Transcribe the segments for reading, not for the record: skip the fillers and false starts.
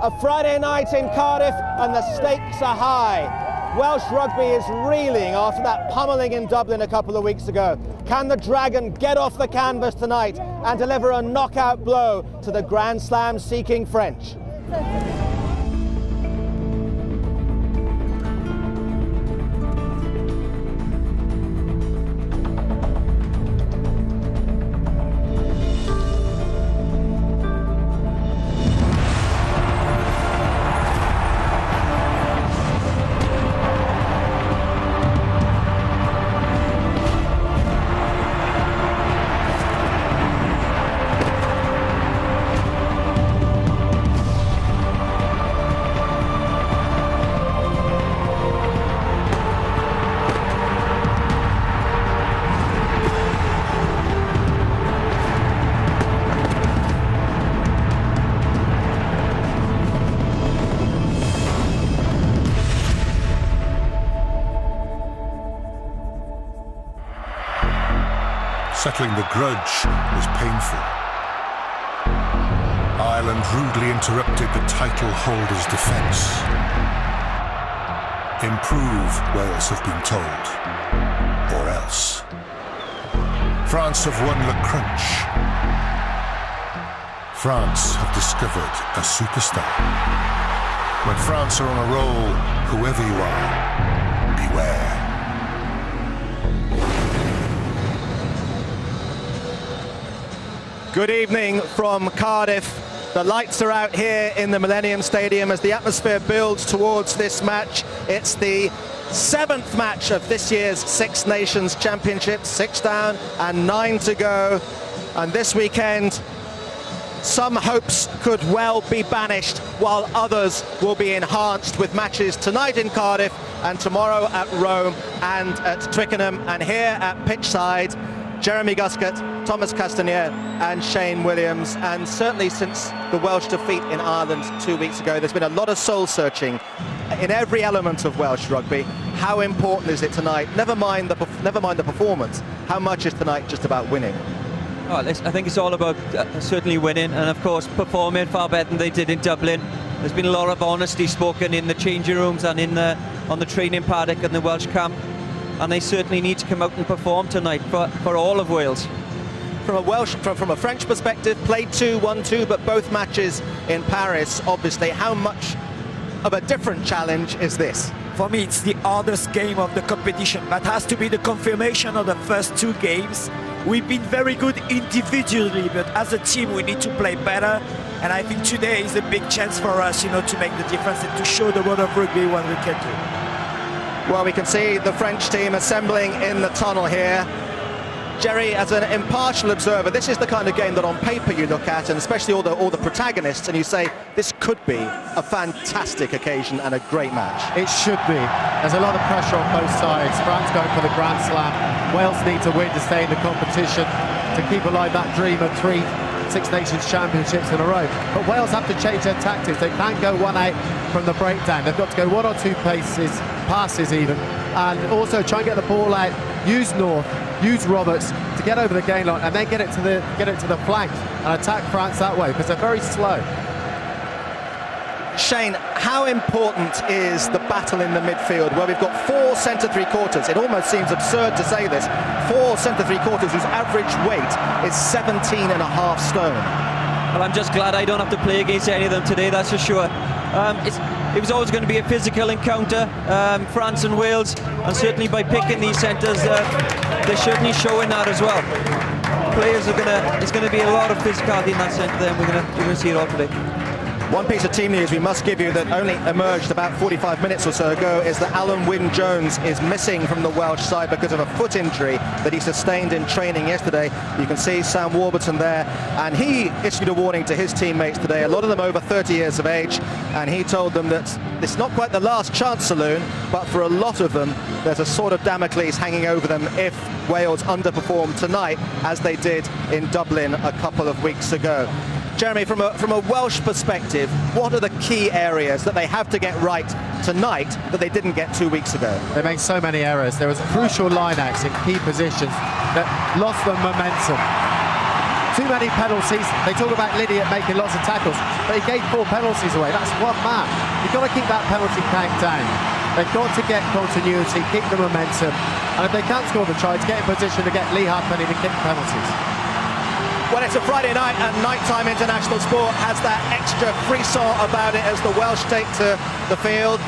A Friday night in Cardiff and the stakes are high. Welsh rugby is reeling after that pummelling in Dublin a couple of weeks ago. Can the Dragon get off the canvas tonight and deliver a knockout blow to the Grand Slam seeking French? Settling the grudge was painful. Ireland rudely interrupted the title holder's defence. Improve, Wales have been told, or else. France have won Le Crunch. France have discovered a superstar. When France are on a roll, whoever you are, beware. Good evening from Cardiff. The lights are out here in the Millennium Stadium as the atmosphere builds towards this match. It's the 7th match of this year's Six Nations Championship, 6 down and 9 to go. And this weekend, some hopes could well be banished, while others will be enhanced with matches tonight in Cardiff and tomorrow at Rome and at Twickenham. And here at pitchside, Jeremy Guscott, Thomas Castanier and Shane Williams. And certainly since the Welsh defeat in Ireland 2 weeks ago, there's been a lot of soul-searching in every element of Welsh rugby. How important is it tonight? Never mind the performance. How much is tonight just about winning? Well, I think it's all about certainly winning, and of course performing far better than they did in Dublin. There's been a lot of honesty spoken in the changing rooms and on the training paddock and the Welsh camp. And they certainly need to come out and perform tonight for all of Wales. From a French perspective, played 2, won 2, but both matches in Paris, obviously. How much of a different challenge is this? For me, it's the hardest game of the competition. That has to be the confirmation of the first 2 games. We've been very good individually, but as a team, we need to play better. And I think today is a big chance for us, to make the difference and to show the world of rugby what we can do. Well, we can see the French team assembling in the tunnel here. Jerry, as an impartial observer, this is the kind of game that on paper you look at, and especially all the protagonists, and you say, this could be a fantastic occasion and a great match. It should be. There's a lot of pressure on both sides. France going for the Grand Slam. Wales need to win to stay in the competition, to keep alive that dream of 3 Six Nations Championships in a row. But Wales have to change their tactics. They can't go 1-8 from the breakdown. They've got to go 1 or 2 passes even, and also try and get the ball out, use North, use Roberts to get over the gain line, and then get it to the flank and attack France that way, because they're very slow. Shane, how important is the battle in the midfield, where we've got 4 centre three-quarters? It almost seems absurd to say this. 4 centre three-quarters whose average weight is 17.5 stone. Well, I'm just glad I don't have to play against any of them today, that's for sure. It was always going to be a physical encounter, France and Wales, and certainly by picking these centres, they're certainly showing that as well. Players it's going to be a lot of physicality in that centre, and you're going to see it all today. One piece of team news we must give you that only emerged about 45 minutes or so ago is that Alan Wynne-Jones is missing from the Welsh side because of a foot injury that he sustained in training yesterday. You can see Sam Warburton there, and he issued a warning to his teammates today, a lot of them over 30 years of age, and he told them that it's not quite the last chance saloon, but for a lot of them there's a sword of Damocles hanging over them if Wales underperform tonight, as they did in Dublin a couple of weeks ago. Jeremy, from a Welsh perspective, what are the key areas that they have to get right tonight that they didn't get 2 weeks ago? They made so many errors. There was crucial line-outs in key positions that lost them momentum. too many penalties. They talk about Lydiate making lots of tackles, but he gave 4 penalties away. That's one man. You've got to keep that penalty count down. They've got to get continuity, keep the momentum, and if they can't score the tries, get in position to get Lee Halfpenny to kick penalties. Well, it's a Friday night and nighttime international sport has that extra frisson about it as the Welsh take to the field.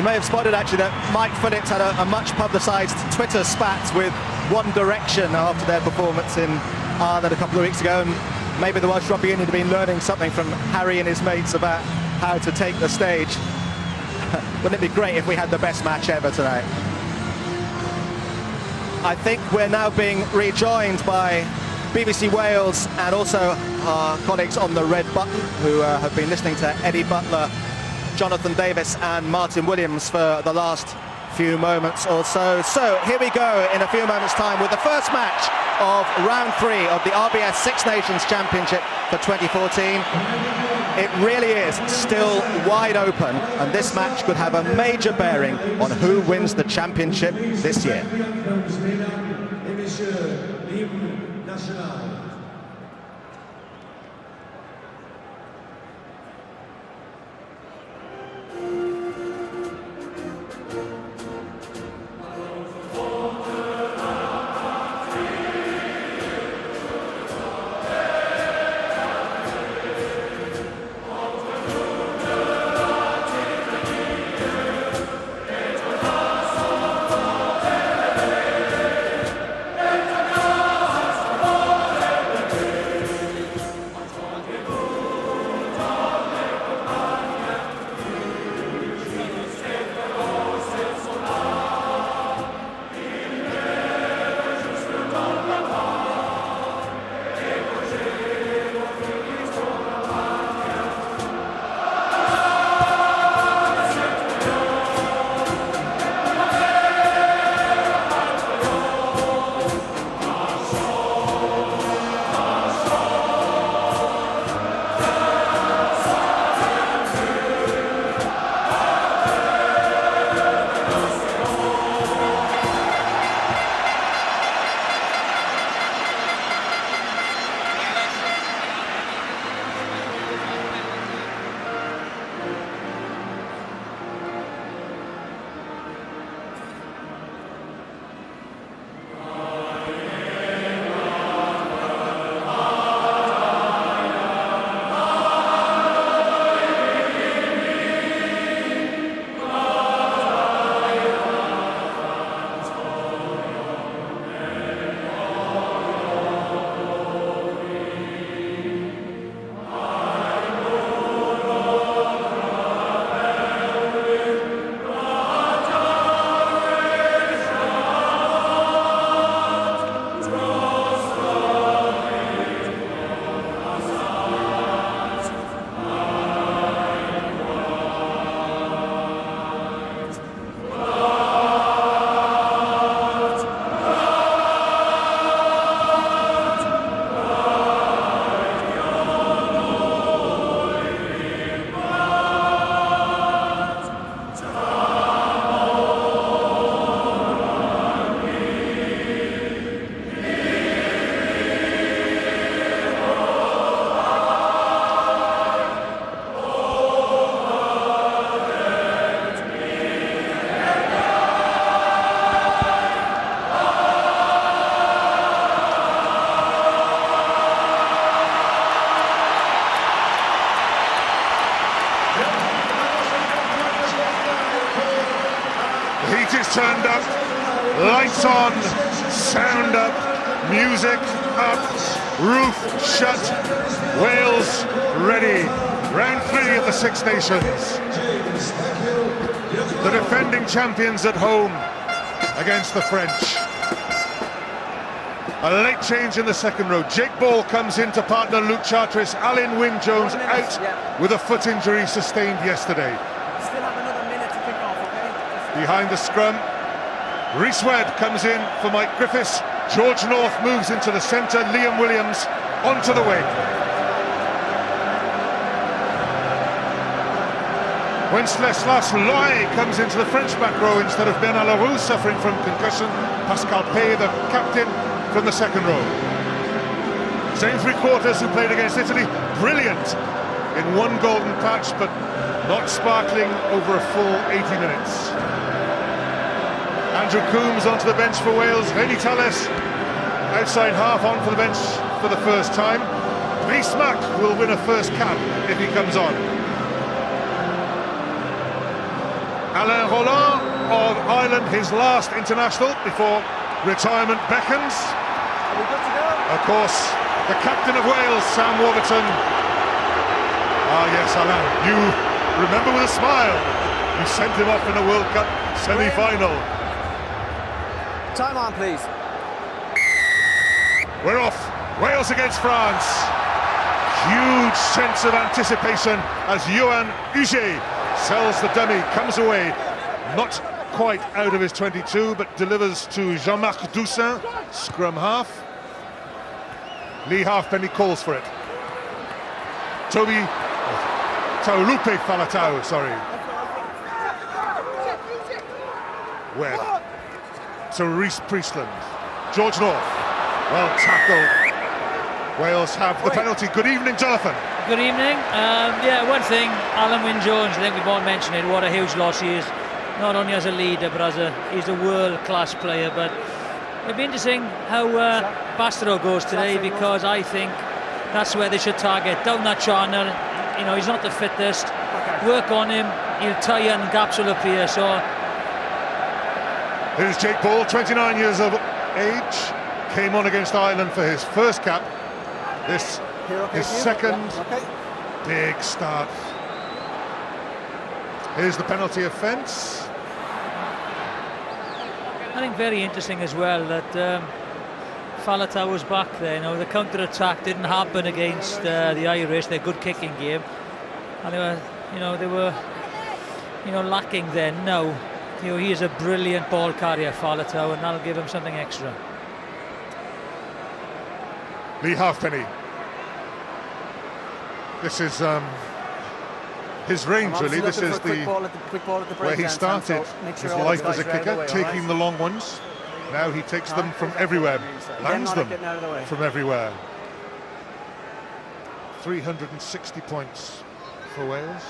You may have spotted actually that Mike Phillips had a much publicised Twitter spat with One Direction after their performance in Ireland a couple of weeks ago, and maybe the Welsh Rugby Union have been learning something from Harry and his mates about how to take the stage. Wouldn't it be great if we had the best match ever tonight? I think we're now being rejoined by BBC Wales and also our colleagues on the red button who have been listening to Eddie Butler, Jonathan Davis and Martin Williams for the last few moments or so. So here we go in a few moments time with the first match of round 3 of the RBS Six Nations Championship for 2014. It really is still wide open, and this match could have a major bearing on who wins the championship this year. Heat is turned up, lights on, sound up, music up, roof shut, Wales ready. Round 3 of the Six Nations. The defending champions at home against the French. A late change in the second row. Jake Ball comes in to partner Luke Charteris. Alan Wynne-Jones out with a foot injury sustained yesterday. Still have another minute to kick off, okay? Behind the scrum, Rhys Webb comes in for Mike Griffiths. George North moves into the centre. Liam Williams onto the wing. Wenceslas Loy comes into the French back row instead of Bernard Leroux suffering from concussion. Pascal Pay, the captain, from the second row. Same three quarters who played against Italy. Brilliant in one golden patch, but not sparkling over a full 80 minutes. Andrew Coombs onto the bench for Wales. Reni Talles outside half on for the bench for the first time. Rhys Mack will win a first cap if he comes on. Alain Roland of Ireland, his last international before retirement beckons. Of course, the captain of Wales, Sam Warburton. Ah yes, Alain, you remember with a smile, you sent him off in a World Cup semi-final. Time on, please. We're off. Wales against France. Huge sense of anticipation as Yoann Huget sells the dummy, comes away, not quite out of his 22, but delivers to Jean-Marc Doussin, scrum half. Lee Halfpenny calls for it. Taulupe Falatau, sorry. Well, to Reece Priestland. George North, well tackled. Wales have the penalty. Good evening, Jonathan. Good evening. Yeah, one thing, Alan Wynne-Jones, I think we've all mentioned it, what a huge loss he is. Not only as a leader, but he's a world-class player. But it'll be interesting how Bastareaud goes today, because I think that's where they should target. Down that channel, you know, he's not the fittest. Work on him, he'll tie and gaps will appear. So here's Jake Ball, 29 years of age, came on against Ireland for his first cap. This his second big start. Here's the penalty offence. I think very interesting as well that Falatau was back there. You know, the counter-attack didn't happen against the Irish. They're good kicking game, and they were lacking then. Now, he is a brilliant ball carrier, Falatau, and that'll give him something extra. Lee Halfpenny. This is his range, really. This is where he started his life as a kicker, taking the long ones. Now he takes them from everywhere, lands them from everywhere. 360 points for Wales.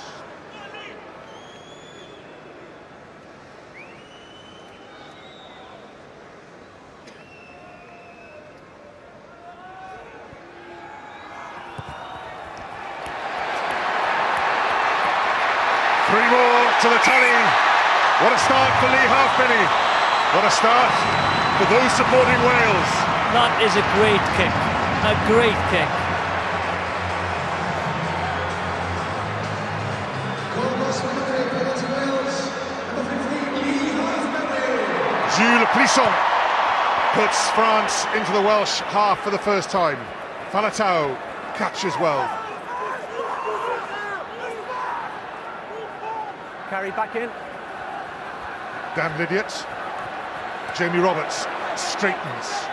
Three more to the tally. What a start for Lee Halfpenny. What a start for those supporting Wales. That is a great kick. A great kick. Jules Plisson puts France into the Welsh half for the first time. Falatau catches well. Carry back in. Dan Lydiot. Jamie Roberts straightens.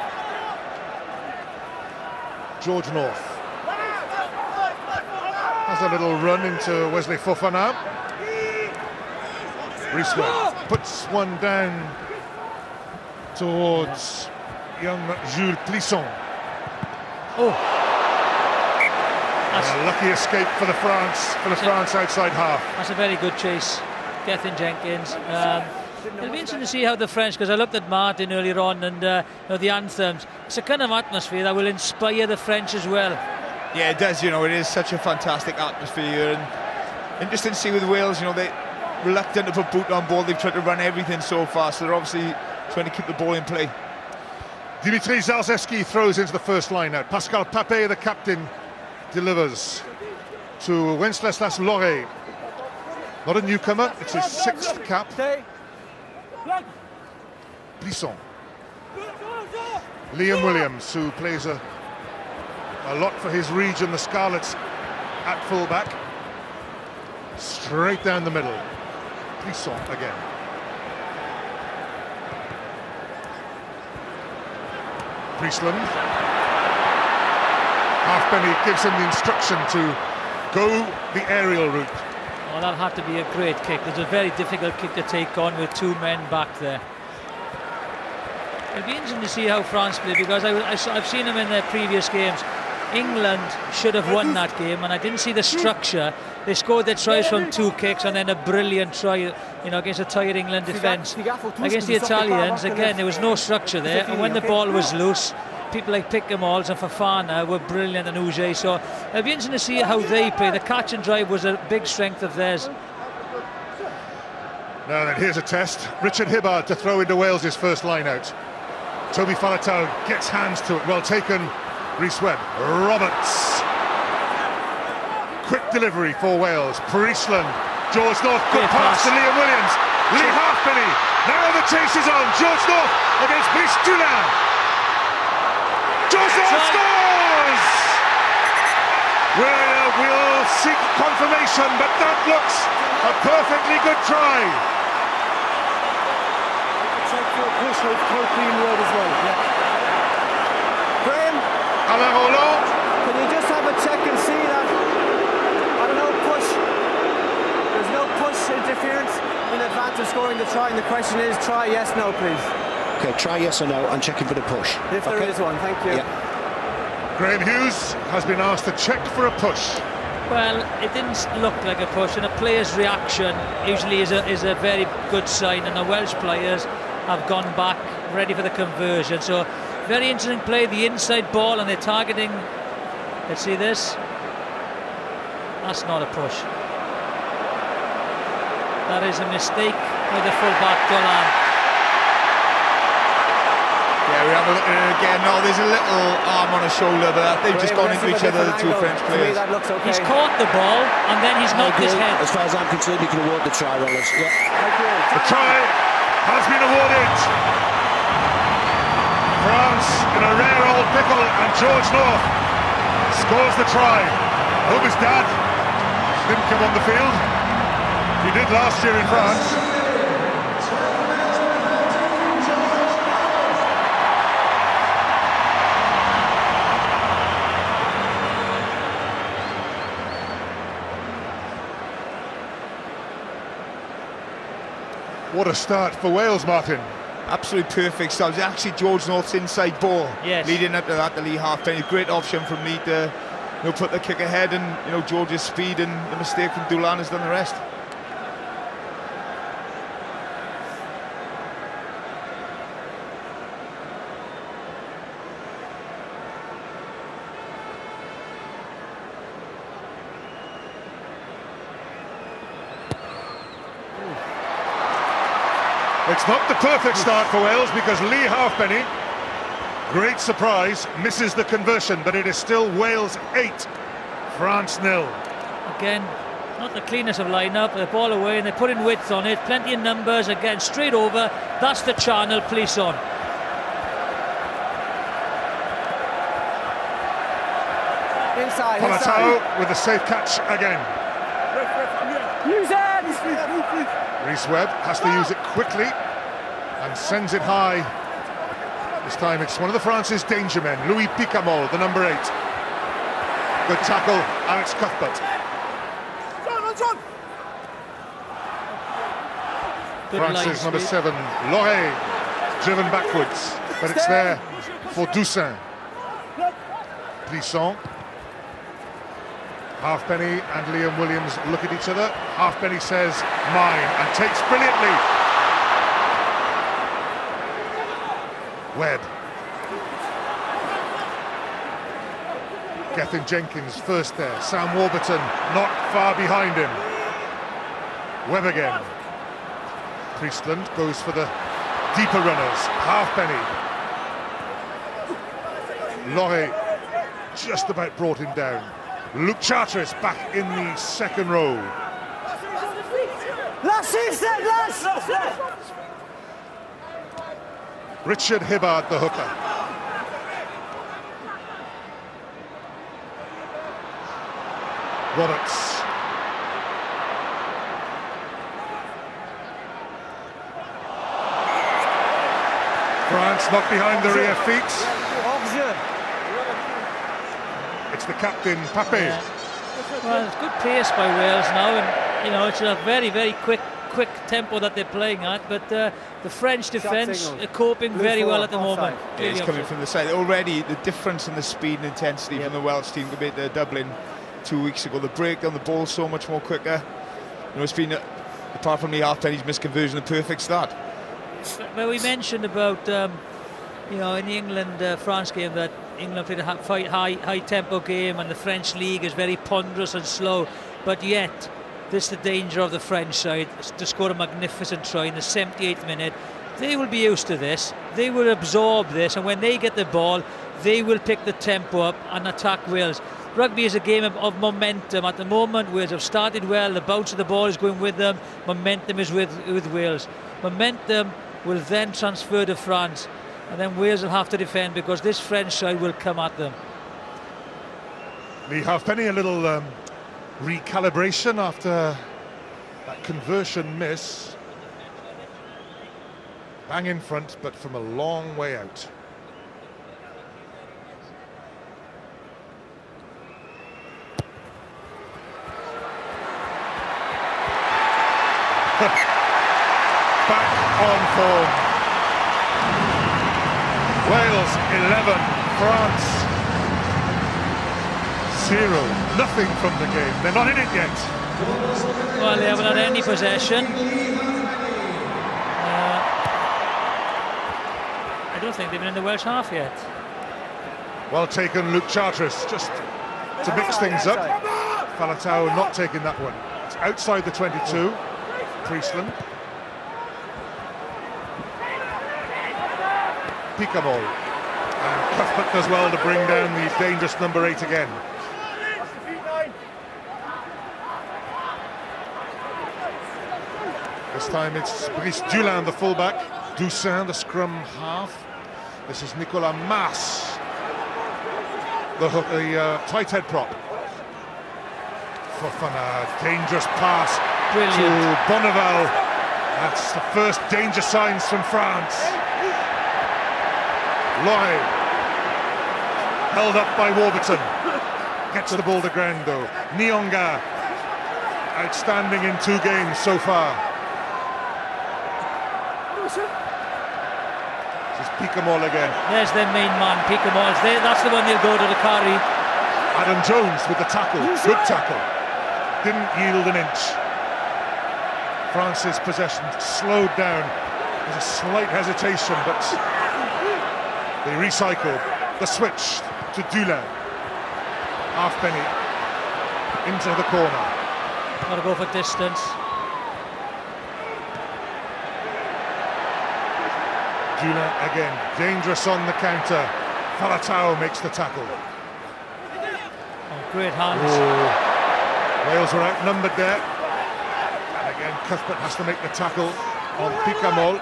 George North has a little run into Wesley Fofana. Rhys Mack puts one down towards young Jules Plisson. Oh, a lucky escape for the France outside half. That's a very good chase, Gethin Jenkins. It'll be interesting to see how the French, because I looked at Martin earlier on, and the anthems. It's a kind of atmosphere that will inspire the French as well. Yeah, it does. It is such a fantastic atmosphere, and interesting to see with Wales. They're reluctant to put boot on ball. They've tried to run everything so far, so they're obviously trying to keep the ball in play. Dimitri Zalewski throws into the first line now. Pascal Papé, the captain, delivers to Wenceslas Loré. Not a newcomer, it's his sixth cap. Plisson. Liam Williams, who plays a lot for his region, the Scarlets, at fullback. Straight down the middle. Plisson again. Priestland. Halfpenny gives him the instruction to go the aerial route. Oh, that had to be a great kick. It's a very difficult kick to take on with two men back there. It'll be interesting to see how France play, because I've seen them in their previous games. England should have won that game, and I didn't see the structure. They scored their tries from 2 kicks and then a brilliant try, against a tired England defence. Against the Italians, again, there was no structure there, and when the ball was loose, people like Pickemals and Fofana were brilliant, and Uge. So it'll be interesting to see how they play. The catch and drive was a big strength of theirs. Now then, here's a test. Richard Hibbard to throw into Wales' first line out. Toby Faletau gets hands to it. Well taken. Rhys Webb. Roberts. Quick delivery for Wales. Priestland. George North. Good pass to Liam Williams. Lee Halfpenny. Now the chase is on. George North against Brice Dulin. George North scores! We'll seek confirmation, but that looks a perfectly good try. Push with Copeland Road as well. Yeah. Graham, Alain Roland. can you just have a check and see that? I don't know, push. There's no push interference in advance of scoring the try, and the question is try yes, no, please. Okay, try yes or no. I'm checking for the push. If there is one, thank you. Yeah. Graham Hughes has been asked to check for a push. Well, it didn't look like a push, and a player's reaction usually is a very good sign, and the Welsh players have gone back ready for the conversion. So very interesting play, the inside ball, and they're targeting. Let's see this. That's not a push. That is a mistake by the fullback Dolan. Yeah, we have a look at it again. No, there's a little arm on his shoulder, but they've just gone into each other, the two French players. That looks okay. He's caught the ball, and then he's knocked his head. As far as I'm concerned, you can award the try, Rollins. Yeah. The try has been awarded. France in a rare old pickle, and George North scores the try. I hope his dad didn't come on the field. He did last year in France. What a start for Wales, Martin. Absolutely perfect start. It was actually George North's inside ball. Yes. Leading up to that, the Lee Halfpenny. Great option from Lee to put the kick ahead, and George's speed and the mistake from Dulin has done the rest. It's not the perfect start for Wales because Lee Halfpenny, great surprise, misses the conversion, but it is still Wales 8, France 0. Again, not the cleanest of line-up, the ball away, and they're putting width on it, plenty of numbers, again, straight over, that's the channel, police on. Inside. Faletau with a safe catch again. Use it! Rhys Webb has to use it quickly and sends it high. This time it's one of the France's danger men, Louis Picamol, the number 8. Good tackle, Alex Cuthbert. France's number 7, Loré, driven backwards, but it's there for Doussin. Plisson. Halfpenny and Liam Williams look at each other. Halfpenny says, mine, and takes brilliantly. Webb. Gethin Jenkins first there. Sam Warburton not far behind him. Webb again. Priestland goes for the deeper runners. Halfpenny. Loré just about brought him down. Luke Charteris back in the second row. Richard Hibbard, the hooker. Roberts. France not behind the rear feet. It's the captain, Pape. Yeah. Well, it's good pace by Wales now, and it's a very, very quick quick tempo that they're playing at, but the French defence are coping very well at the moment. Yeah, he's coming from the side. Already the difference in the speed and intensity from the Welsh team compared to Dublin 2 weeks ago. The break on the ball so much more quicker. You know, it's been, apart from the half-penny's misconversion, a perfect start. Well, we mentioned about, you know, in the England-France game that England played a high-tempo game and the French league is very ponderous and slow, but yet this is the danger of the French side, to score a magnificent try in the 78th minute. They will be used to this, they will absorb this, and when they get the ball, they will pick the tempo up and attack Wales. Rugby is a game of momentum. At the moment, Wales have started well, the bounce of the ball is going with them, momentum is with Wales. Momentum will then transfer to France, and then Wales will have to defend because this French side will come at them. The halfpenny, a little recalibration after that conversion miss. Bang in front, but from a long way out. Back on form. Wales 11, France 0. Nothing from the game. They're not in it yet. Well, they haven't had any possession. I don't think they've been in the Welsh half yet. Well taken, Luke Charteris, just to mix things up. Falatau not taking that one. It's outside the 22. Priestland. Picamol. And Cuthbert does well to bring down the dangerous number 8 again. This time it's Brice Dulin, the fullback. Doussin, the scrum half. This is Nicolas Mas, the tight head prop. Fofana, dangerous pass. Brilliant. To Bonneval. That's the first danger signs from France. Loy, held up by Warburton. Gets the ball to ground though. Nyonga, outstanding in 2 games so far. This is Picamol again. There's their main man, Picamol. That's the one they'll go to the carry. Adam Jones with the tackle. Good tackle. Didn't yield an inch. France's possession slowed down. There's a slight hesitation, but they recycled. The switch to Dulin. Halfpenny into the corner. Got to go for distance. Dulin again, dangerous on the counter. Falatau makes the tackle. Oh, great hands. Oh. Wales were outnumbered there. And again, Cuthbert has to make the tackle on Picamol.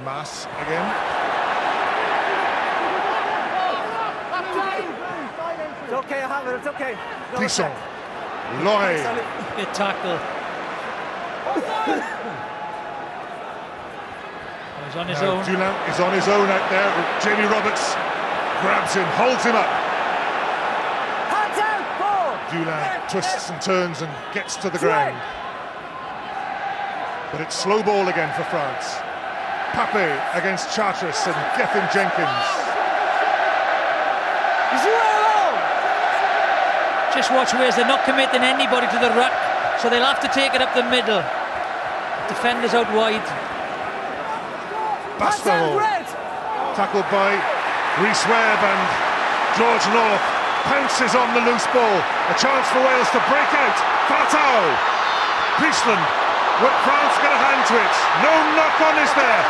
Mas again. It's okay, I have it, it's okay. No Plisson. Loy. Good tackle. He's on his own. Dulin is on his own out there. Jamie Roberts grabs him, holds him up. Hands out, ball! Dulin twists and turns and gets to the ground. But it's slow ball again for France. Pape against Charteris and Gethin Jenkins. Just watch Wales, they're not committing anybody to the ruck, so they'll have to take it up the middle. Defenders out wide. Bastaro, tackled by Rhys Webb, and George North pounces on the loose ball. A chance for Wales to break out. Falatau, Priestland, with France got a hand to it. No knock-on is there.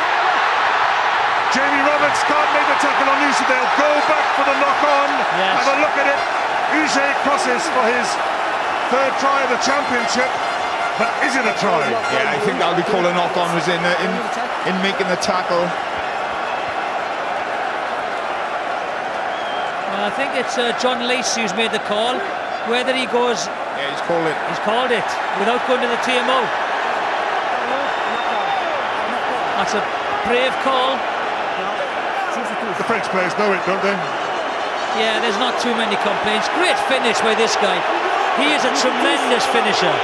Jamie Roberts can't make the tackle on Uche. They'll go back for the knock-on. Yes. Have a look at it. Uche crosses for his 3rd try of the championship. But is it a try? Yeah, I think that'll be called a knock-on, was in making the tackle. I think it's John Lacey who's made the call. Whether he goes... Yeah, he's called it. He's called it without going to the TMO. That's a brave call. The French players know it, don't they? Yeah, there's not too many complaints. Great finish by this guy. He is a tremendous finisher.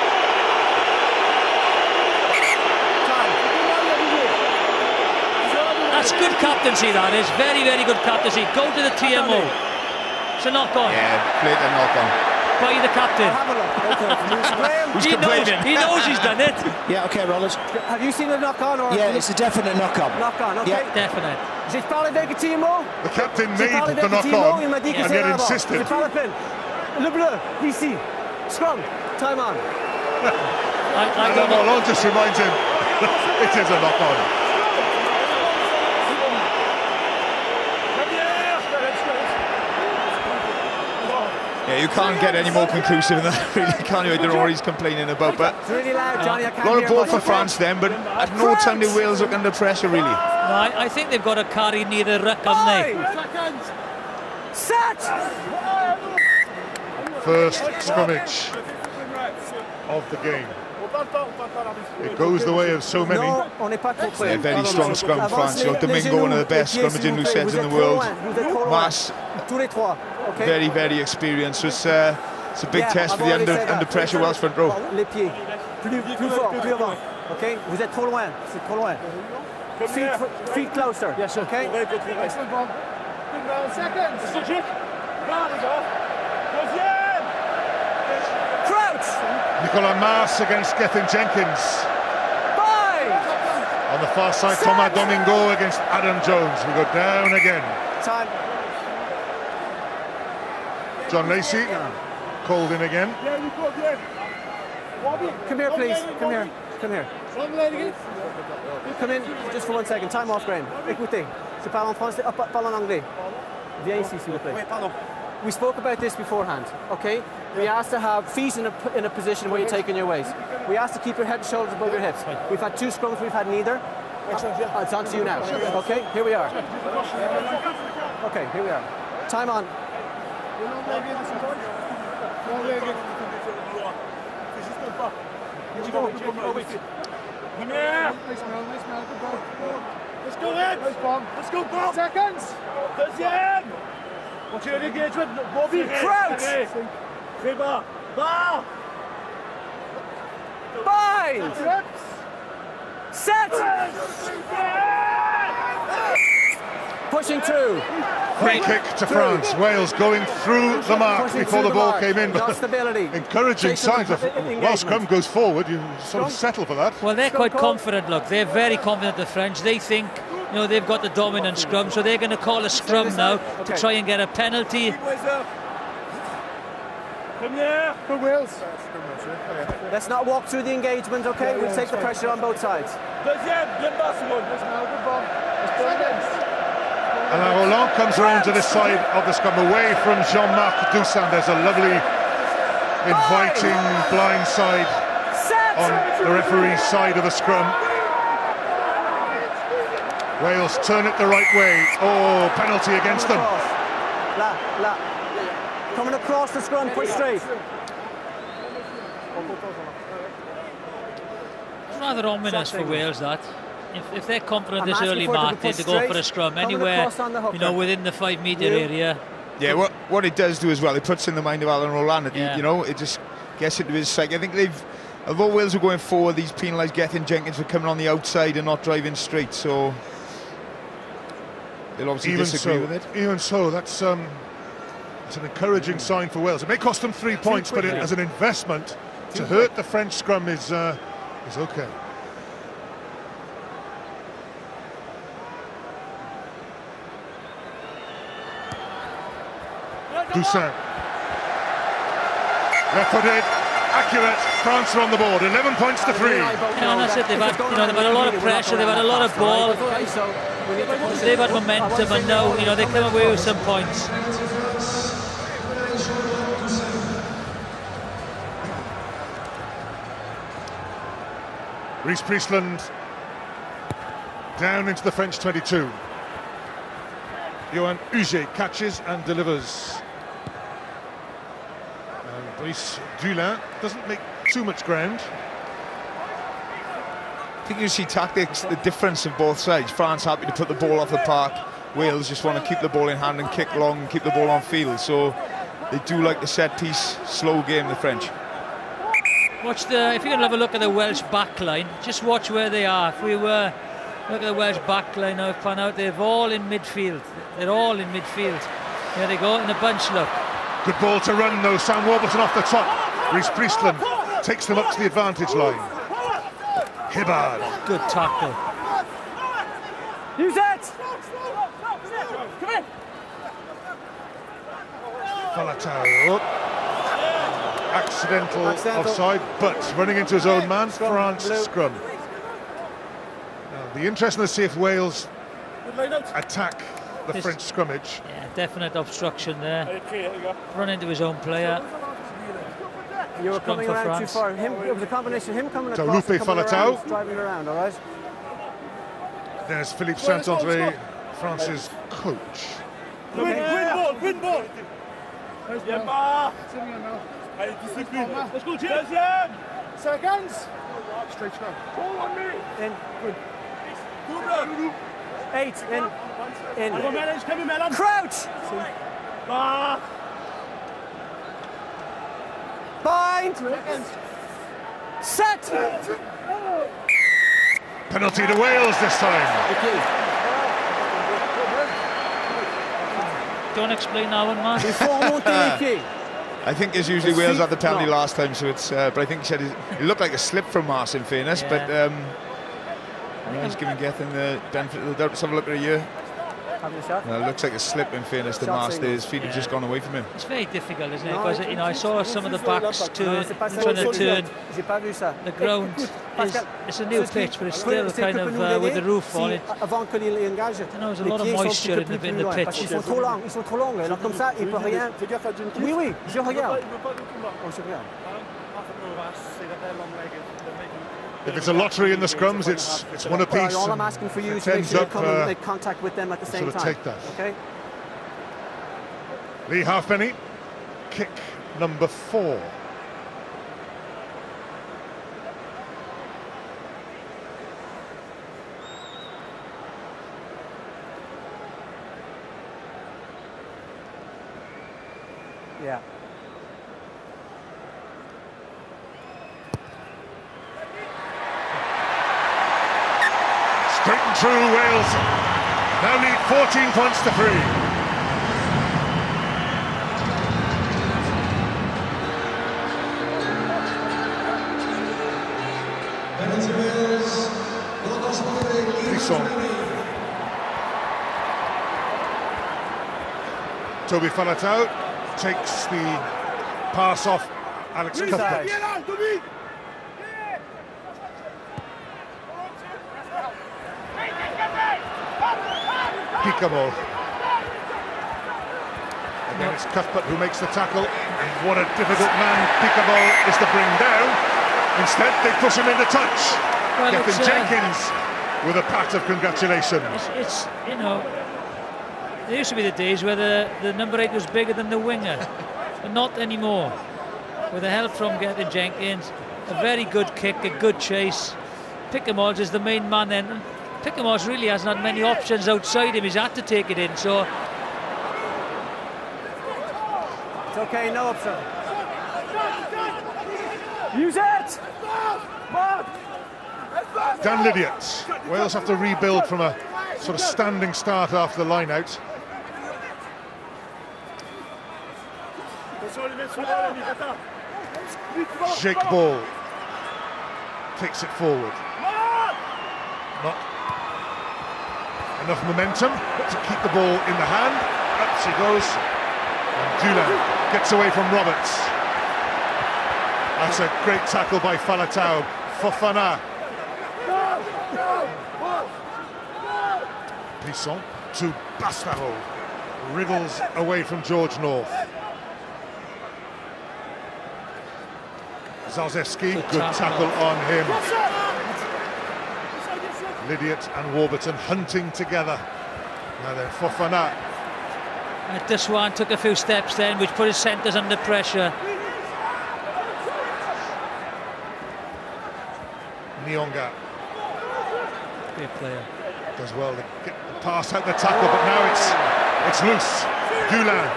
That's good captaincy, that is. Very, very good captaincy. Go to the TMO. It's a knock-on. Yeah, played a knock-on. By the captain. Who's complaining? He knows he's done it. Yeah, okay, Rollins. Have you seen a knock-on? Or Yeah, it's a definite knock-on. Knock-on, okay. Yeah. Definite. J'ai parlé avec le TMO. The captain J'ai made parlé the avec le TMO, knock-on il m'a dit que and c'est yet là-bas. insisted. J'ai pas la peine. Le bleu, ici. Scrum, time on. And Roland just reminds him it is a knock-on. Yeah, you can't get any more conclusive than that. Really can't. I don't know what he's complaining about. But It's really loud, Johnny. I can't a lot hear of ball much. for France then, but at no time did Wales look under pressure really. No, I think they've got to carry near the ruck, haven't they? Set! First scrimmage of the game. It goes the way of so many. Non, on n'est pas trop près. Yeah, very strong scrum, France. You know, Domingo, one of the best scrummaging loose heads in the world. Mas, Tous les trois, okay? very, very experienced. So it's a big test for the under pressure Welsh front row. Les pieds, plus fort, plus avant. Okay? Vous êtes trop loin, c'est trop loin. Feet closer, okay? Crouch! Nicolas Mas against Gethin Jenkins. Five! On the far side, Thomas Domingo against Adam Jones. We go down again. Time. John Lacey called in again. Come here, please. Come here. Come here. Come in just for 1 second. Time off, Graham. Écoutez. Je parle en français, parle en anglais. Viens ici, s'il vous plaît. We spoke about this beforehand, okay? We asked to have feet in a position where you're taking your waist. We asked to keep your head and shoulders above your hips. We've had 2 scrums, we've had neither. It's on to you now. Okay, here we are. Okay, here we are. Time on. Let's go, Ed! Let's go, Bob! Seconds! Deuxième! Continue l'engagement, Bobby! Crouch! Très-bas! Bas! Bind! Set! Pushing through. Free kick to France. Wales going through the mark Pushing before through the ball mark. came in. Got stability. Encouraging Chasing signs of engagement. while scrum goes forward, you sort of settle for that. Well, they're quite confident, look. They're very confident, the French. They think, you know, they've got the dominant scrum, so they're going to call a scrum now to try and get a penalty. Première for Wales. Let's not walk through the engagement, okay? We'll take the pressure on both sides. Deuxième, bien bas, Simon. And now Roland comes round to this side of the scrum, away from Jean-Marc Doussan. There's a lovely, inviting blind side on the referee's side of the scrum. Wales turn it the right way. Oh, penalty against them. Là. Coming across the scrum, push straight. It's rather ominous for Wales, that. If they're confident I'm this asking early for them to market push to go for a straight, scrum coming anywhere, across on the hooker. you know, within the 5 metre area. Yeah, what it does do as well, it puts in the mind of Alan Roland. Yeah. You know, it just gets into his psyche. I think although Wales are going forward, these penalised Gethin Jenkins for coming on the outside and not driving straight. So they'll obviously disagree with it. Even so, that's an encouraging sign for Wales. It may cost them 3 points, but as an investment to hurt the French scrum is okay. Doussan. Left-footed, accurate. France are on the board. 11 points to 3. Yeah, and that's it. They've had a lot of pressure. They've had a lot of ball. They've had momentum, and now, you know, they come away with some points. Reece Priestland down into the French 22. Johan Huget catches and delivers. And Brice Dulin doesn't make too much ground. I think you see tactics, the difference of both sides. France happy to put the ball off the park. Wales just want to keep the ball in hand and kick long and keep the ball on field. So they do like the set-piece, slow game, the French. Watch if you can have a look at the Welsh back line, just watch where they are. If we were look at the Welsh back line now, pan out, they're all in midfield. They're all in midfield. There they go in a bunch. Look. Good ball to run though. Sam Warburton off the top. Reece Priestland takes them up to the advantage line. Hibbard. Good tackle. Use it! Come in! Falatau. Accidental offside, but running into his own man. France scrum. Now, the interesting to see if Wales attack the French scrummage. Yeah, definite obstruction there. Run into his own player. You were coming around France. too far. It was a combination of him coming So across Lupe and coming Falatau. around, driving around, all right? There's Philippe Saint-André, France's coach. Win ball! Allez, discipline. Let's go, deuxième. Seconds. Straight scrum. Ball on me. In, good. 8, in. Crouch! Bind! Set! Penalty to Wales this time. Don't explain that one, man. I think as usually Wales had the penalty last time, so it's. But I think he said it looked like a slip from Mars, in fairness. Yeah. But he's giving Gethin the benefit of the doubt. Let's have a look at it here. It looks like a slip, in fairness to Mars. His feet have just gone away from him. It's very difficult, isn't it? Because I saw some of the backs trying to turn. The ground it's a new pitch, but it's still kind of with the roof on it. There's a lot of moisture in the pitch. Ils sont trop longs. Alors comme ça, il peut rien. Oui, je regarde. If it's a lottery in the scrums, it's one apiece. All I'm asking for you is to make sure you come and make contact with them at the same time. Take that. Okay? Lee Halfpenny, kick number 4. Yeah. Straight and true, Wales now lead 14 points to 3. Clisson. Toby Falatau takes the pass off Alex Cuthbert. Picamo. Again, it's Cuthbert who makes the tackle. And what a difficult man Picamo is to bring down. Instead, they push him into touch. Well, Gethin Jenkins with a pat of congratulations. It's there used to be the days where the number 8 was bigger than the winger, but not anymore. With the help from Gethin Jenkins, a very good kick, a good chase. Picamo is the main man then. Picamo really hasn't had many options outside him. He's had to take it in. So it's okay, no option. Use it! Dan Lydiot. Wales have to rebuild from a sort of standing start after the line out. Jake Ball takes it forward. Not enough momentum to keep the ball in the hand. Up she goes. And Dulin gets away from Roberts. That's a great tackle by Falatau. Fofana. Clisson to Bastareaud. Wriggles away from George North. Zalewski, good tackle on him. Lydiot and Warburton hunting together. Now then, Fofana. Deswan took a few steps then, which put his centres under pressure. Nyonga. Great player. Does well to get the pass out the tackle, but now it's loose. Dulin.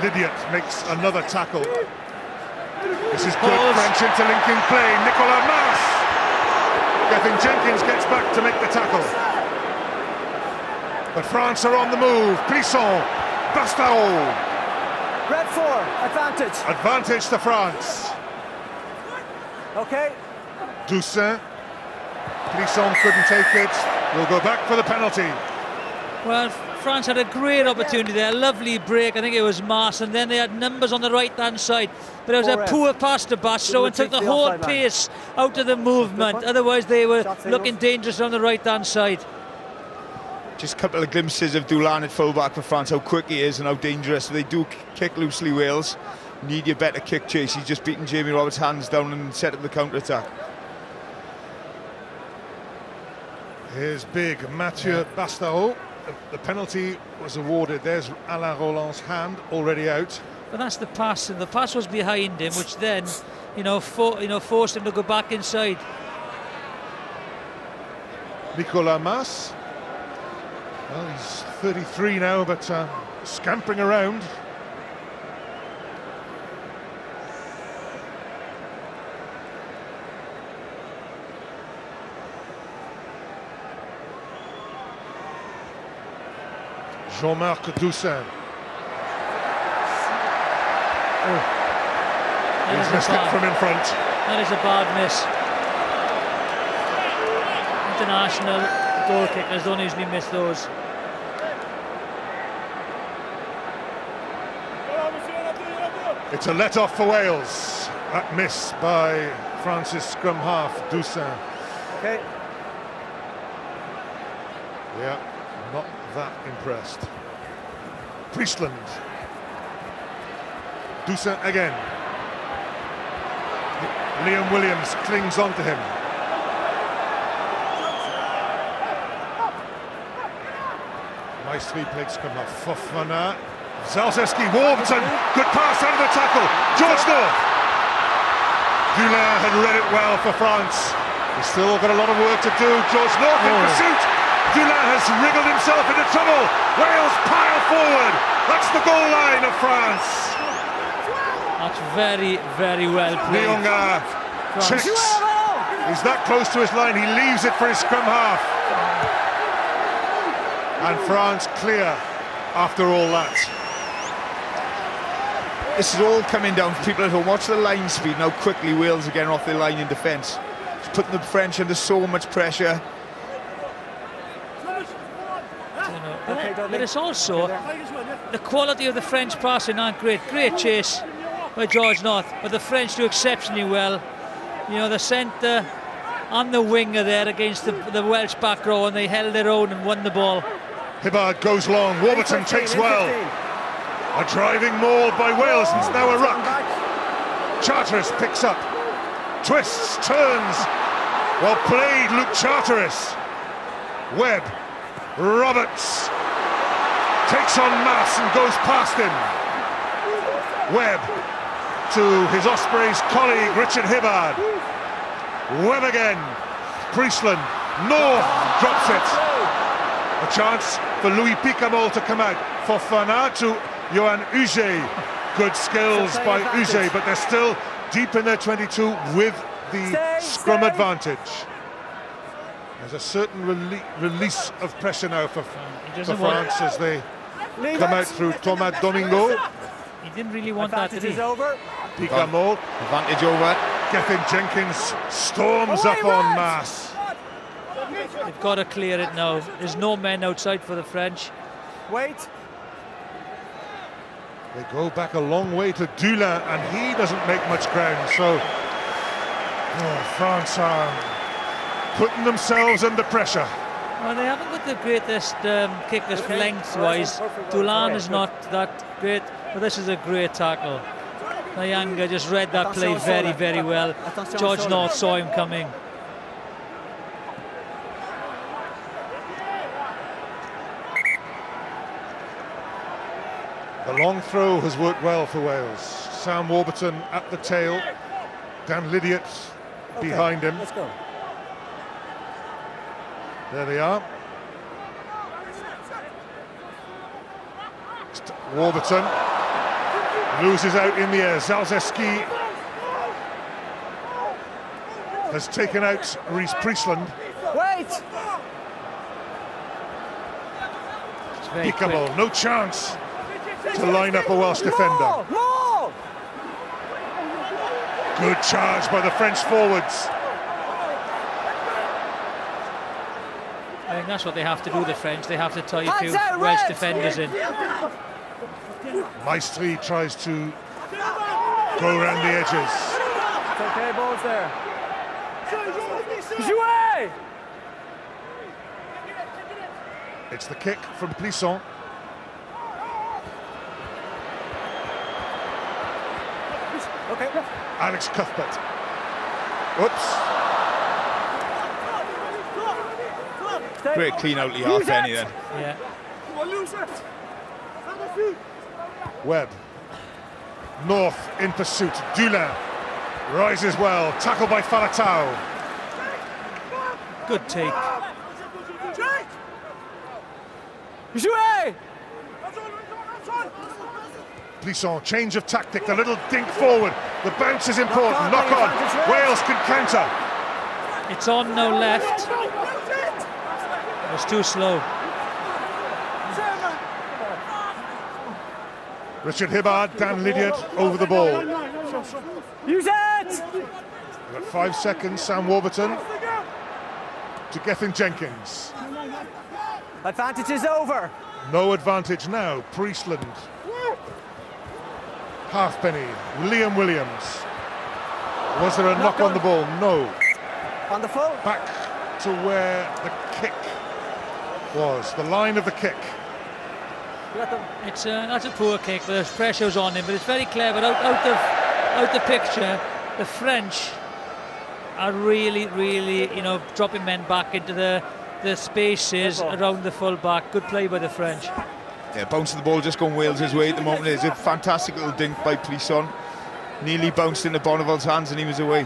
Lydiot makes another tackle. This is good French interlinking play. Nicolas Mas. Gethin Jenkins gets back to make the tackle. But France are on the move. Plisson, Bastaro. Red 4, advantage. Advantage to France. Okay. Toussaint. Plisson couldn't take it. We'll go back for the penalty. Well, France had a great opportunity there, a lovely break. I think it was Mars, and then they had numbers on the right-hand side. But it was a poor pass to Bastaro and took the whole pace out of the movement. Otherwise, they were looking dangerous on the right-hand side. Just a couple of glimpses of Dulin at full-back for France, how quick he is and how dangerous. They do kick loosely, Wales. Need your better kick chase. He's just beaten Jamie Roberts' hands down and set up the counter-attack. Here's big Mathieu Bastaro. The penalty was awarded. There's Alain Roland's hand already out. But that's the pass, and the pass was behind him, which then, forced him to go back inside. Nicolas Mas. Well, he's 33 now, but scampering around. Jean-Marc Toussaint. He's missed it from in front. That is a bad miss. International goal kickers don't usually miss those. It's a let-off for Wales. That miss by France's scrum half, Toussaint. Okay. Yeah, not that impressed. Priestland. Toussaint again. Liam Williams clings onto him. Nice three-played scrum half. Fofana. Zalzewski, Warburton, good pass under the tackle. George North. Dulin had read it well for France. He's still got a lot of work to do. George North in pursuit. Dulin has wriggled himself into trouble. Wales pile forward. That's the goal line of France. That's very, very well played. Nyonga checks. He's that close to his line. He leaves it for his scrum half. And France clear after all that. This is all coming down for people at home. Watch the line speed and how quickly Wales are getting off their line in defence. It's putting the French under so much pressure. But it's also the quality of the French passing aren't great. Great chase by George North, but the French do exceptionally well. The centre and the winger there against the Welsh back row, and they held their own and won the ball. Hibbard goes long. Warburton takes well. A driving maul by Wales. It's now a ruck. Charteris picks up. Twists, turns. Well played, Luke Charteris. Webb. Roberts. Takes on Mass and goes past him. Webb to his Ospreys colleague, Richard Hibbard. Webb again. Priestland. North drops it. A chance for Louis Picamol to come out. Fofana to Johan Huget. Good skills by Huget, but they're still deep in their 22 with the scrum advantage. There's a certain release of pressure now for France as they come out through Thomas Domingo. He didn't really want that, did he? Picamol. Advantage over. Gethin Jenkins storms up on Mass. They've got to clear it now. There's no men outside for the French. Wait. They go back a long way to Dulin, and he doesn't make much ground. So France are putting themselves under pressure. Well, they haven't got the greatest kickers lengthwise. Dulin is not that great, but this is a great tackle. Nyanga just read that play very, very well. George North saw him coming. The long throw has worked well for Wales. Sam Warburton at the tail. Dan Lydiot behind him. Let's go. There they are. Warburton. Loses out in the air. Zalzeski has taken out Reece Priestland. Wait! Pickable, no chance to line up a Welsh defender. More! Good charge by the French forwards. I think that's what they have to do, the French. They have to tie a few Hands out, Welsh Reds! defenders in. Maestri tries to go around the edges. It's okay, balls there. Jouez! It's the kick from Plisson. Okay. Alex Cuthbert. Oops. Great clean out the half penny then. Yeah. Webb. North in pursuit. Dulin rises well. Tackle by Falatau. Good take. Jouez! Plisson, change of tactic, the little dink forward. The bounce is important. Knock on. Wales can counter. It's on now left. It was too slow. Richard Hibbard, Dan Lydiard over the ball. Use it! We've got 5 seconds. Sam Warburton to Gethin Jenkins. Advantage is over. No advantage now. Priestland. Halfpenny. Liam Williams. Was there a knock on the ball? No. On the full. Back to where the kick was. The line of the kick. It's that's a poor kick, but there's pressures on him. But it's very clever. Out the picture, the French are really, you know, dropping men back into the spaces around the full back. Good play by the French. Yeah, bouncing the ball just going Wales' way at the moment. It's a fantastic little dink by Plisson. Nearly bounced into Bonneval's hands and he was away.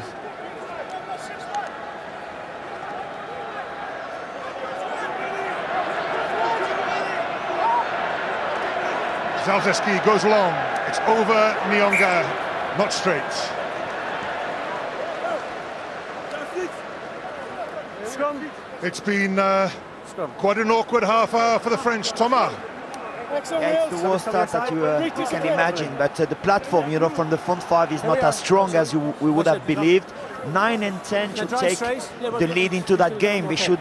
Zalzeski goes long. It's over Nyonga, not straight. Scrum. It's been quite an awkward half hour for the French. Thomas. Yeah, it's the worst start that you can imagine, but the platform, you know, from the front five is not as strong as we would have believed. 9 and 10 should take the lead into that game. We should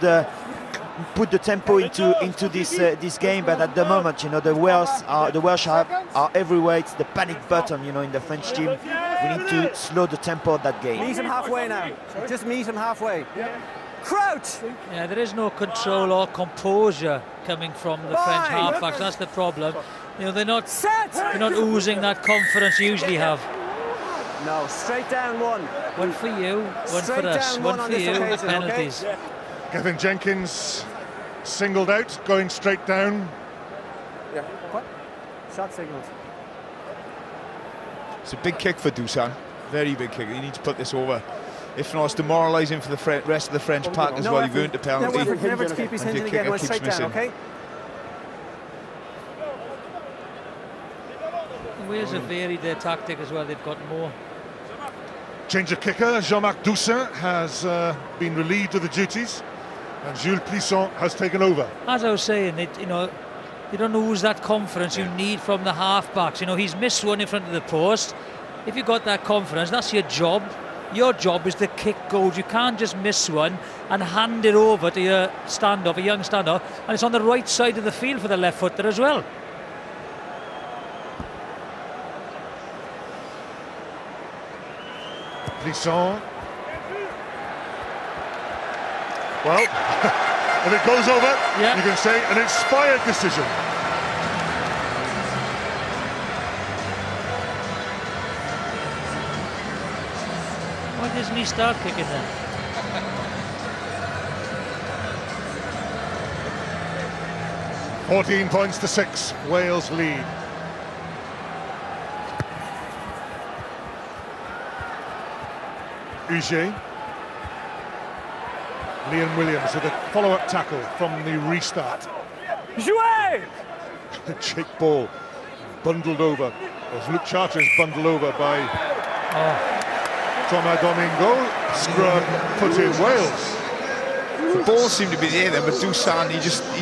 put the tempo into this game, but at the moment, you know, the Welsh are everywhere. It's the panic button, you know, in the French team. We need to slow the tempo of that game. Meet him halfway now. Just meet him halfway. Crouch! Yeah, there is no control or composure coming from the French halfbacks. That's the problem. You know, they're not oozing that confidence you usually have. No, straight down one. One for you, one for us, one for you. Penalties. Okay? Gethin Jenkins singled out, going straight down. Yeah. What? Shot signals. It's a big kick for Dusan. Very big kick. You need to put this over. If not, it's demoralising for the rest of the French pack as well. You've earned the penalty. Never to keep his hinge again. One straight down, okay? Wales have varied their tactic as well. They've got more. Change of kicker. Jean-Marc Doussin has been relieved of the duties, and Jules Plisson has taken over. As I was saying, you know, you don't lose that confidence you need from the halfbacks. You know, he's missed one in front of the post. If you've got that confidence, that's your job. Your job is to kick goals. You can't just miss one and hand it over to your standoff, a young standoff, and it's on the right side of the field for the left footer as well. Plisson. Well, if it goes over, you can say an inspired decision. Why doesn't he start kicking then? $14 points to 6. Wales lead. Uge. Liam Williams with a follow-up tackle from the restart. Jouez! Jake Ball bundled over As Luke Charteris bundled over by Thomas Domingo. Scrub put in Wales. The ball seemed to be there then, but Dusan, he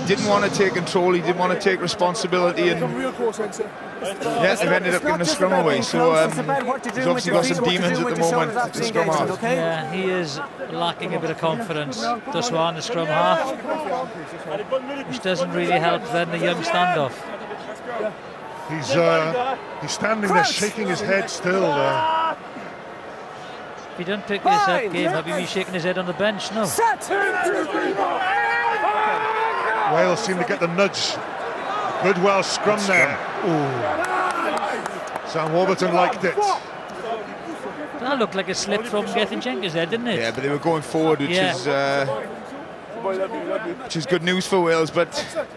didn't want to take control, he didn't want to take responsibility, and yeah, they've ended up giving the scrum away. So he's obviously got some demons at the moment at the scrum half. Yeah, he is lacking a bit of confidence thus far in the scrum half, which doesn't really help then the young standoff. He's standing there shaking his head still. If he doesn't pick this up game, have he been shaking his head on the bench? No. Wales seem to get the nudge. Good Welsh scrum there. Sam Warburton liked it. That looked like a slip from Gethin Jenkins there, didn't it? Yeah, but they were going forward, which is good news for Wales,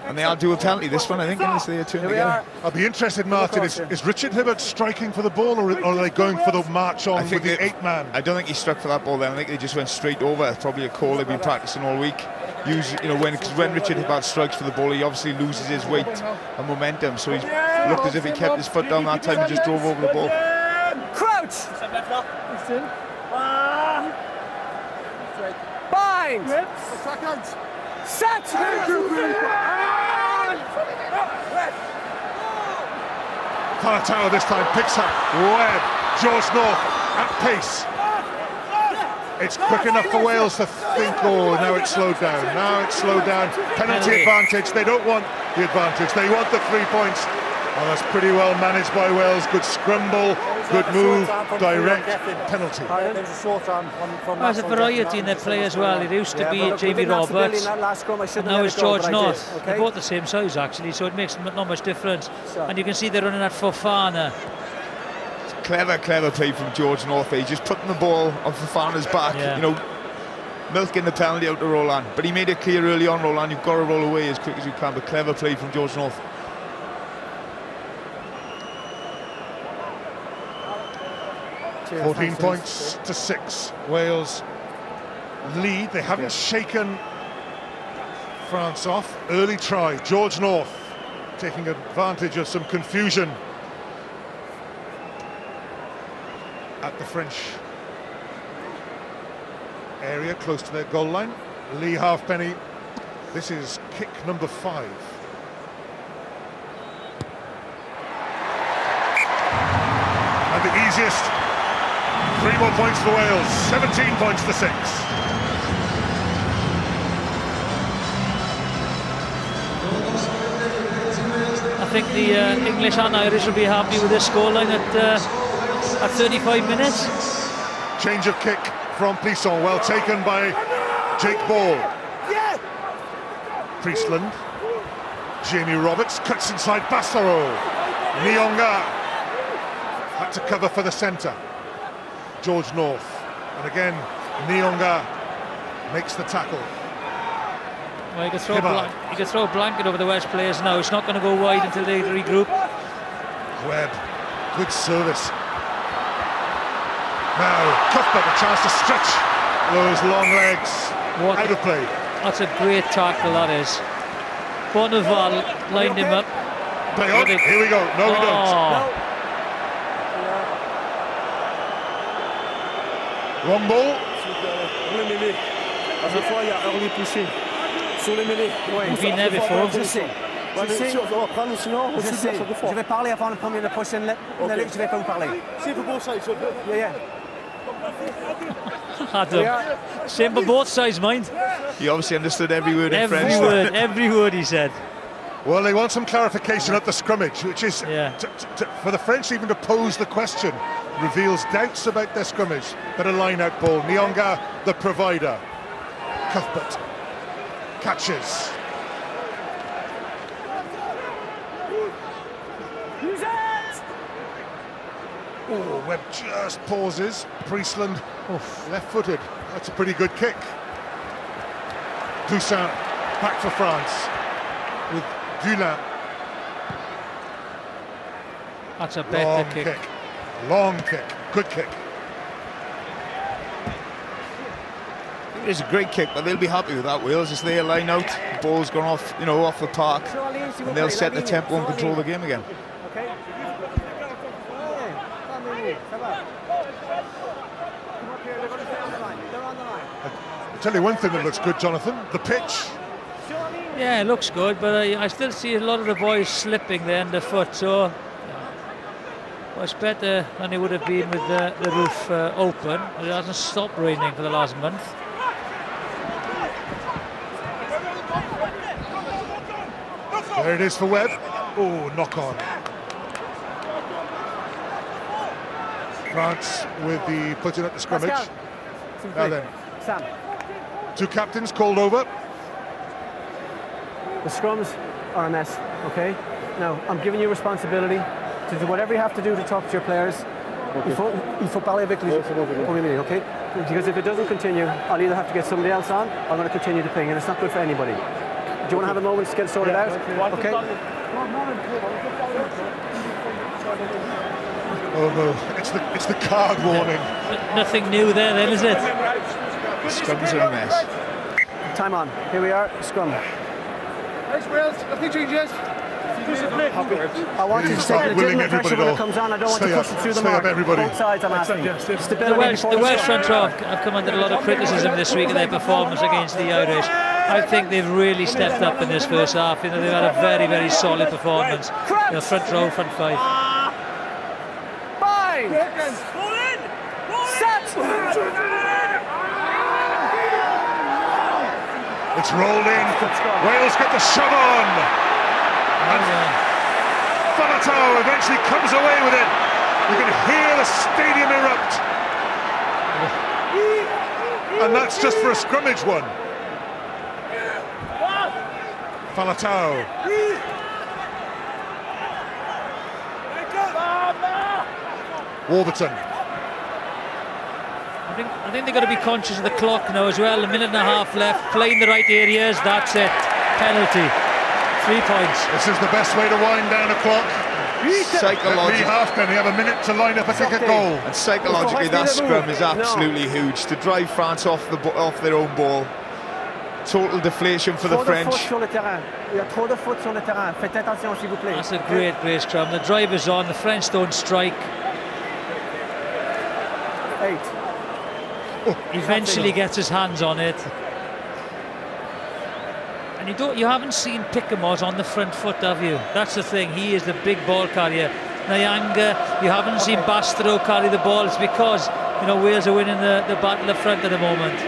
and they are due a penalty this one, I think, unless they turn together. I'll be interested, Martin, is Richard Hibbert striking for the ball, or are they going for the march on with the 8-man? I don't think he struck for that ball then. I think they just went straight over. It's probably a call they've been practicing all week. Usually, when Richard Hibbert strikes for the ball, he obviously loses his weight and momentum, so he's looked as if he kept his foot down that time and just drove over the ball. Crouch! Bind! Set! Pasaron this time picks up Webb. George North at pace. It's quick enough for Wales to think, oh, now it's slowed down. Penalty advantage. They don't want the advantage. They want the 3 points. Oh, that's pretty well managed by Wales. Good scramble, good move, direct penalty. There's a variety in their play as well. It used to be Jamie Roberts, and now it's George North. They're both the same size actually, so it makes not much difference. And you can see they're running at Fofana. Clever play from George North. He's just putting the ball on Fofana's back, milking the penalty out to Roland. But he made it clear early on, Roland, you've got to roll away as quick as you can. But clever play from George North. 14 points to 6. Wales lead. They haven't shaken France off. Early try. George North taking advantage of some confusion at the French area, close to their goal line. Lee Halfpenny. This is kick number 5. And the easiest. 3 more points for Wales, 17 points to 6. I think the English and Irish will be happy with this scoreline at 35 minutes. Change of kick from Plisson, well taken by Jake Ball. Priestland, Jamie Roberts cuts inside Pasaron. Nyonga had to cover for the centre. George North, and again Nyonga makes the tackle. Well, you can throw a blanket over the Welsh players now. It's not going to go wide until they regroup. Webb, good service. Now Cuthbert, a chance to stretch those long legs. Out of play. That's a great tackle, that is. Bonneval lined him up. Play on. Here we go. No, we don't. No. Long ball. We've been there before. Je vais parler avant la prochaine lettre. Je vais pas vous parler. Adam, same for both sides, mind. He obviously understood every word in French. Every word he said. Well, they want some clarification at the scrummage, which is for the French even to pose the question reveals doubts about their scrummage. Better line-out ball. Nyonga, the provider. Cuthbert catches. Oh, Webb just pauses. Priestland, left-footed. That's a pretty good kick. Toussaint back for France with Dulin. That's a better kick. Long kick, good kick. It's a great kick, but they'll be happy with that. Wales, it's their line out. The ball's gone off, off the park, and they'll set the tempo and control the game again. I'll tell you one thing that looks good, Jonathan, the pitch. Yeah, it looks good, but I still see a lot of the boys slipping there underfoot, so much better than it would have been with the roof open. It hasn't stopped raining for the last month. There it is for Webb. Oh, knock on. France with the putting at the scrimmage. Now then, two captains called over. The scrums are a mess, okay? Now, I'm giving you responsibility to do whatever you have to do to talk to your players. Il faut parler avec les okay? Because if it doesn't continue, I'll either have to get somebody else on, or I'm going to continue to ping, and it's not good for anybody. Do you want to have a moment to get sorted out? Okay? Oh no, it's the card warning. Nothing new there then, is it? Scrums are a mess. Time on. Here we are, scrum. Thanks, Wales. Nothing changes. I want you to take the pressure when it comes on. I don't want to push it through the mark. Both sides, I'm asking. The Welsh front row have come under a lot of criticism this week of their performance against the Irish. I think they've really stepped up in this first half. You know, they've had a very, very solid performance. You know, front row, front five. Fine. Set. It's rolled in. Wales get the shove on. And Pasaron eventually comes away with it. You can hear the stadium erupt. And that's just for a scrimmage one. Pasaron. Warburton. I think they've got to be conscious of the clock now as well. A minute and a half left, playing the right areas, that's it. Penalty. 3 points. This is the best way to wind down a clock. Psychologically, you have a minute to line up and kick a goal. And psychologically, that scrum is absolutely huge. To drive France off their own ball. Total deflation for the French. That's a great scrum. The drive is on, the French don't strike. 8. Eventually gets his hands on it. And you haven't seen Pickamos on the front foot, have you? That's the thing. He is the big ball carrier. Nyanga, you haven't seen Bastro carry the ball. It's because, you know, Wales are winning the battle up front at the moment.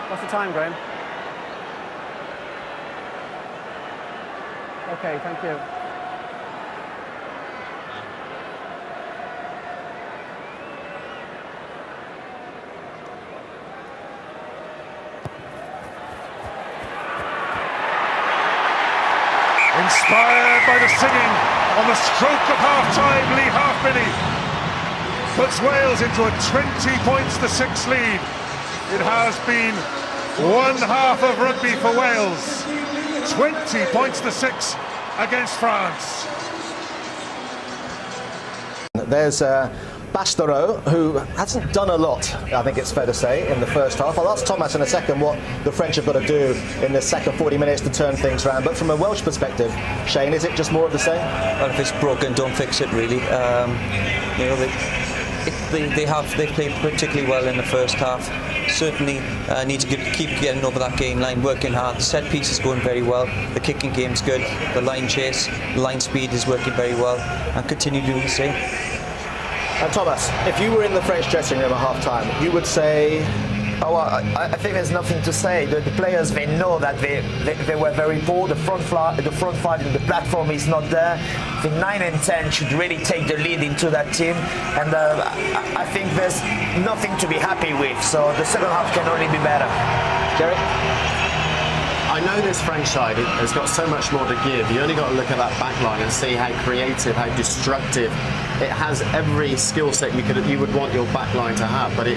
What's the time, Graham? Okay, thank you. Inspired by the singing on the stroke of half-time, Lee Halfpenny puts Wales into a 20 points to 6 lead. It has been one half of rugby for Wales. 20 points to 6 against France. There's Bastero, who hasn't done a lot, I think it's fair to say, in the first half. I'll ask Thomas in a second what the French have got to do in the second 40 minutes to turn things around. But from a Welsh perspective, Shane, is it just more of the same? Well, if it's broken, don't fix it, really. You know, they played particularly well in the first half. Certainly need to keep getting over that gain line, working hard. The set piece is going very well. The kicking game's good. The line chase, the line speed is working very well, and continue doing the same. And Thomas, if you were in the French dressing room at half-time, you would say... Oh, I think there's nothing to say. The players, they know that they were very poor. The front five in the platform is not there. The 9 and 10 should really take the lead into that team. And I think there's nothing to be happy with. So the second half can only be better. Jerry? I know this French side has got so much more to give. You only got to look at that back line and see how creative, how destructive. It has every skill set you would want your back line to have, but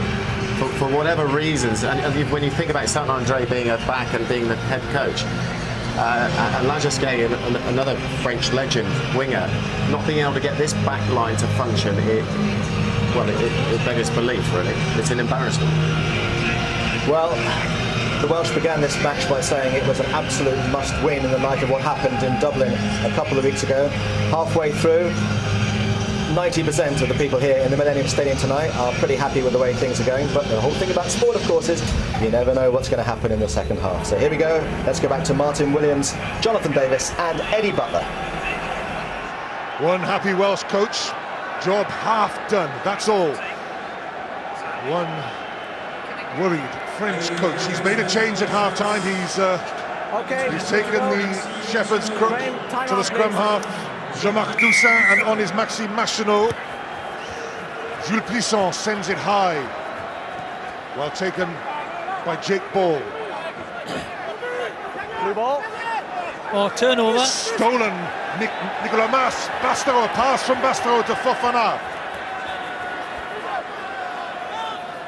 for whatever reasons, and when you think about Saint-André being a back and being the head coach, and Lajesquet, another French legend winger, not being able to get this back line to function, it beggars belief, really. It's an embarrassment. Well, the Welsh began this match by saying it was an absolute must-win in the light of what happened in Dublin a couple of weeks ago. Halfway through, 90% of the people here in the Millennium Stadium tonight are pretty happy with the way things are going, but the whole thing about sport, of course, is you never know what's going to happen in the second half. So here we go. Let's go back to Martin Williams, Jonathan Davis and Eddie Butler. One happy Welsh coach, job half done, that's all. One worried French coach. He's made a change at half-time. He's taken the Shepherd's crook to the scrum half, Jean-Marc Toussaint, and on is Maxime Machinot. Jules Plisson sends it high, well taken by Jake Ball. Blue ball. Oh, turnover. Stolen. Nicolas Mas. Bastareaud, pass from Bastareaud to Fofana.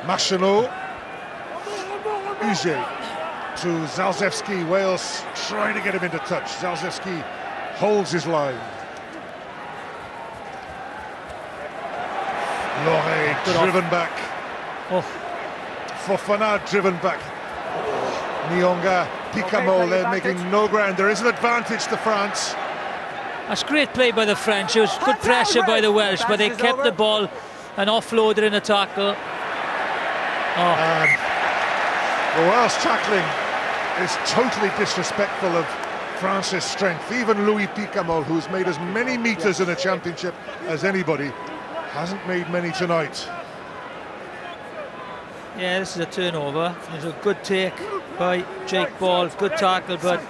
Machinot. Uge to Zalzewski. Wales trying to get him into touch. Zalzewski holds his line. Loré driven back. Oh. Fofana driven back. Nyonga, Picamo, they're making no ground. There is an advantage to France. That's great play by the French. It was good pressure by the Welsh, but they kept the ball and offloaded in a tackle. And the Welsh tackling is totally disrespectful of France's strength. Even Louis Picamo, who's made as many meters in a championship as anybody, hasn't made many tonight. Yeah, this is a turnover. It's a good take by Jake Ball. Good tackle, but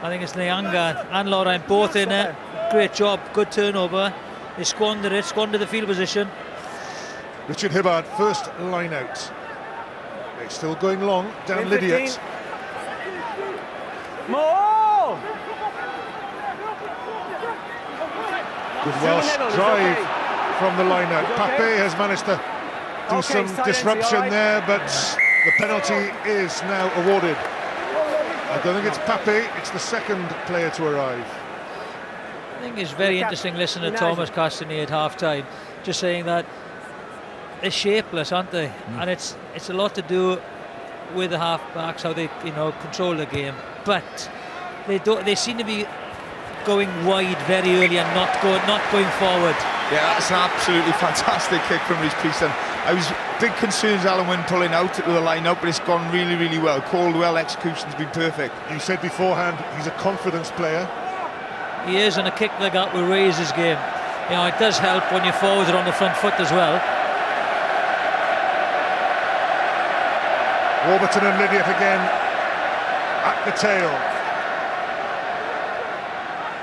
I think it's Nyanga and Laurent both in it. Great job, good turnover. They squandered the field position. Richard Hibbard, first line out. They're still going long, Dan Lydiot. More! Good Welsh drive from the line out. Papé has managed to do some disruption there, but the penalty is now awarded. I don't think it's Papé, it's the second player to arrive. I think it's very interesting listening to Thomas Castagne at half-time, just saying that they're shapeless, aren't they? And it's a lot to do with the half-backs, how they control the game. But they seem to be going wide very early and not going forward. Yeah, that's an absolutely fantastic kick from Rhys Priestley. I was big concerns Alan Wynne pulling out with the line-out, but it's gone really, really well. Caldwell execution's been perfect. You said beforehand he's a confidence player. He is, and a kick like that will raise his game. It does help when your forwards are on the front foot as well. Warburton and Lydiot again at the tail.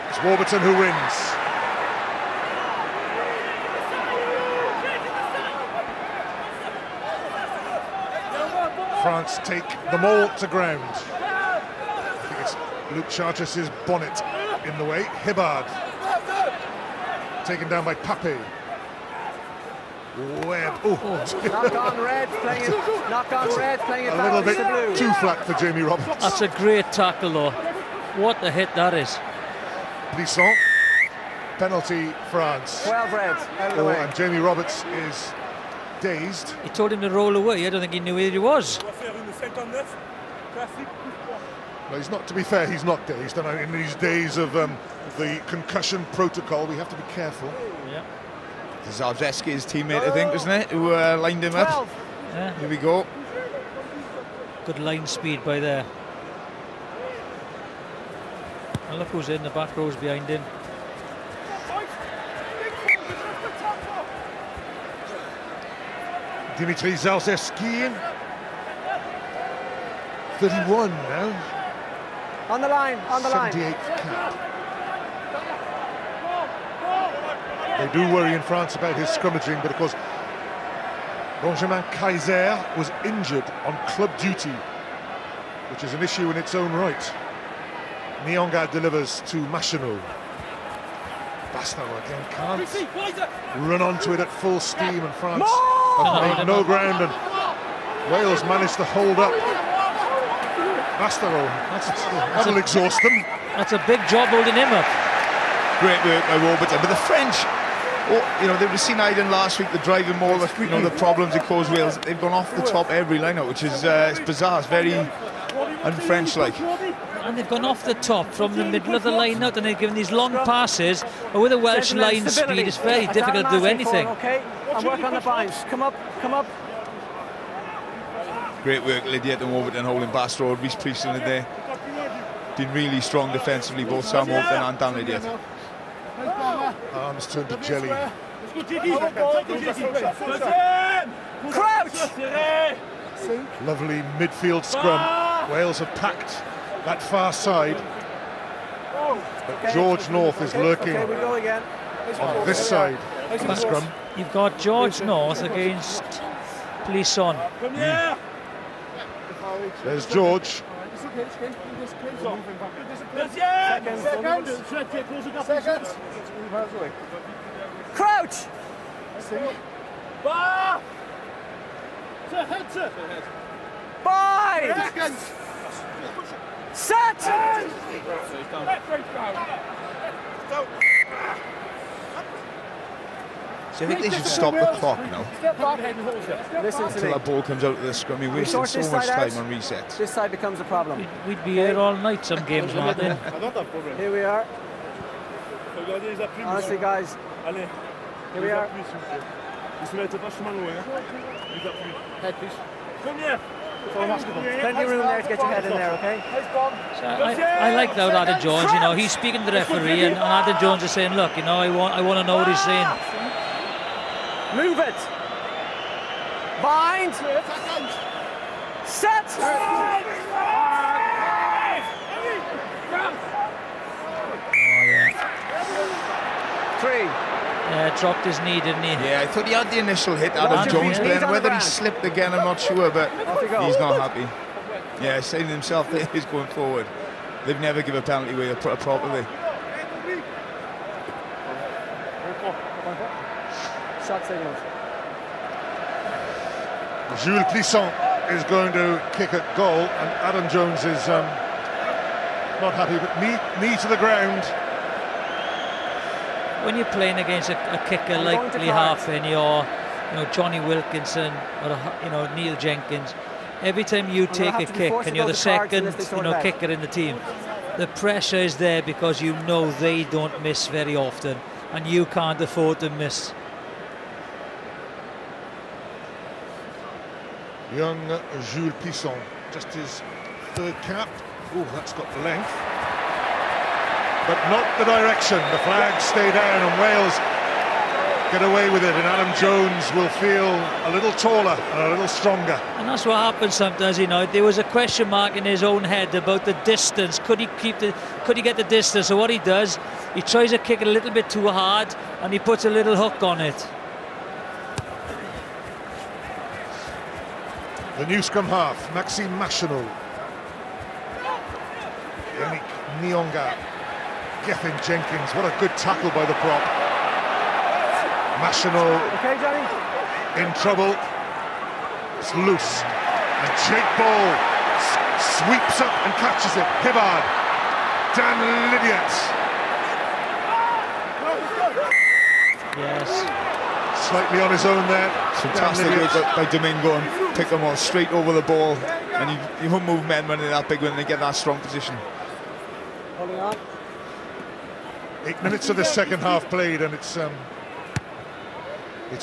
It's Warburton who wins. France take them all to ground. I think it's Luke Charteris's bonnet in the way. Hibbard taken down by Papé. Webb. Knock on red, playing it a back little to bit the blue. too flat for Jamie Roberts. That's a great tackle though. What a hit that is. Plisson. Penalty France. 12 reds out of the way. And Jamie Roberts is dazed. He told him to roll away. I don't think he knew where he was. No, he's not. To be fair, he's not dazed. And in these days of the concussion protocol, we have to be careful. Yeah. Zalzewski, his teammate, I think, wasn't it, who lined him up. Yeah. Here we go. Good line speed by there. And look who's in the back rows behind him. Dimitri Zalzewski, 31 now. On the line, 78th cap. They do worry in France about his scrummaging, but of course Benjamin Kaiser was injured on club duty, which is an issue in its own right. Nyonga delivers to Machinot. Bastareaud again can't run onto it at full steam, and France have made no ground, and Wales managed to hold up. That'll exhaust them. That's a big job holding him up. Great work by Warburton, but the French, you know, they were seen Ireland last week, the driving more, the problems it caused Wales. They've gone off the top every line-out, which is it's bizarre. It's very un-French-like. And they've gone off the top from the middle of the line-out, and they've given these long passes. But with a Welsh line speed, it's very difficult to do anything. Okay, and work on the binds. Come up, come up. Great work, Lydiate and Warburton holding Bastrode. Rhys Priestland in there. Been really strong defensively, both Sam Warburton and Dan Lydiate. Arms turned to jelly. Crouch! Lovely midfield scrum. Wales have packed that far side. But George North is lurking on this side of the scrum. You've got George North against Plisson. There's George. Seconds. Crouch! Bind! Set! So I think they should stop the clock now. Listen to Until me. that ball comes out of the scrum. You're wasting so much time on resets. This side becomes a problem. We'd be here all night some games, Martin. Here we are. Honestly, guys. Here we are. Plenty of room there to get your head in there, okay? So I like that Adam Jones, you know, he's speaking to the referee, and Adam Jones is saying, look, you know, I want to know what he's saying. Move it. Bind. Set. Three. Yeah, dropped his knee, didn't he? Yeah, I thought he had the initial hit, Adam Jones, but then whether he slipped again, I'm not sure, but he's not happy. Yeah, saying himself that he's going forward. They've never given a penalty away properly. Shot signals. Jules Plisson is going to kick at goal, and Adam Jones is not happy, but knee to the ground. When you're playing against a kicker like Lee Harfin or Johnny Wilkinson or Neil Jenkins, every time you take a kick and you're the second kicker in the team, the pressure is there because you know they don't miss very often and you can't afford to miss. Young Jules Plisson, just his third cap. Oh, that's got the length. But not the direction. The flags stay down and Wales get away with it, and Adam Jones will feel a little taller and a little stronger. And that's what happens sometimes, there was a question mark in his own head about the distance. Could he get the distance? So what he does, he tries to kick it a little bit too hard and he puts a little hook on it. The new scrum half, Maxime Machinot, Yannick Nyonga, Gethin Jenkins. What a good tackle by the prop. Machinot in trouble. It's loose. And Jake Ball sweeps up and catches it. Hibbard. Dan Lydiate. Yes. Slightly on his own there. Fantastic work by Domingo, and pick them all straight over the ball. And you won't move men when they're that big when they get that strong position. Holding on. 8 minutes of the second half played, and it's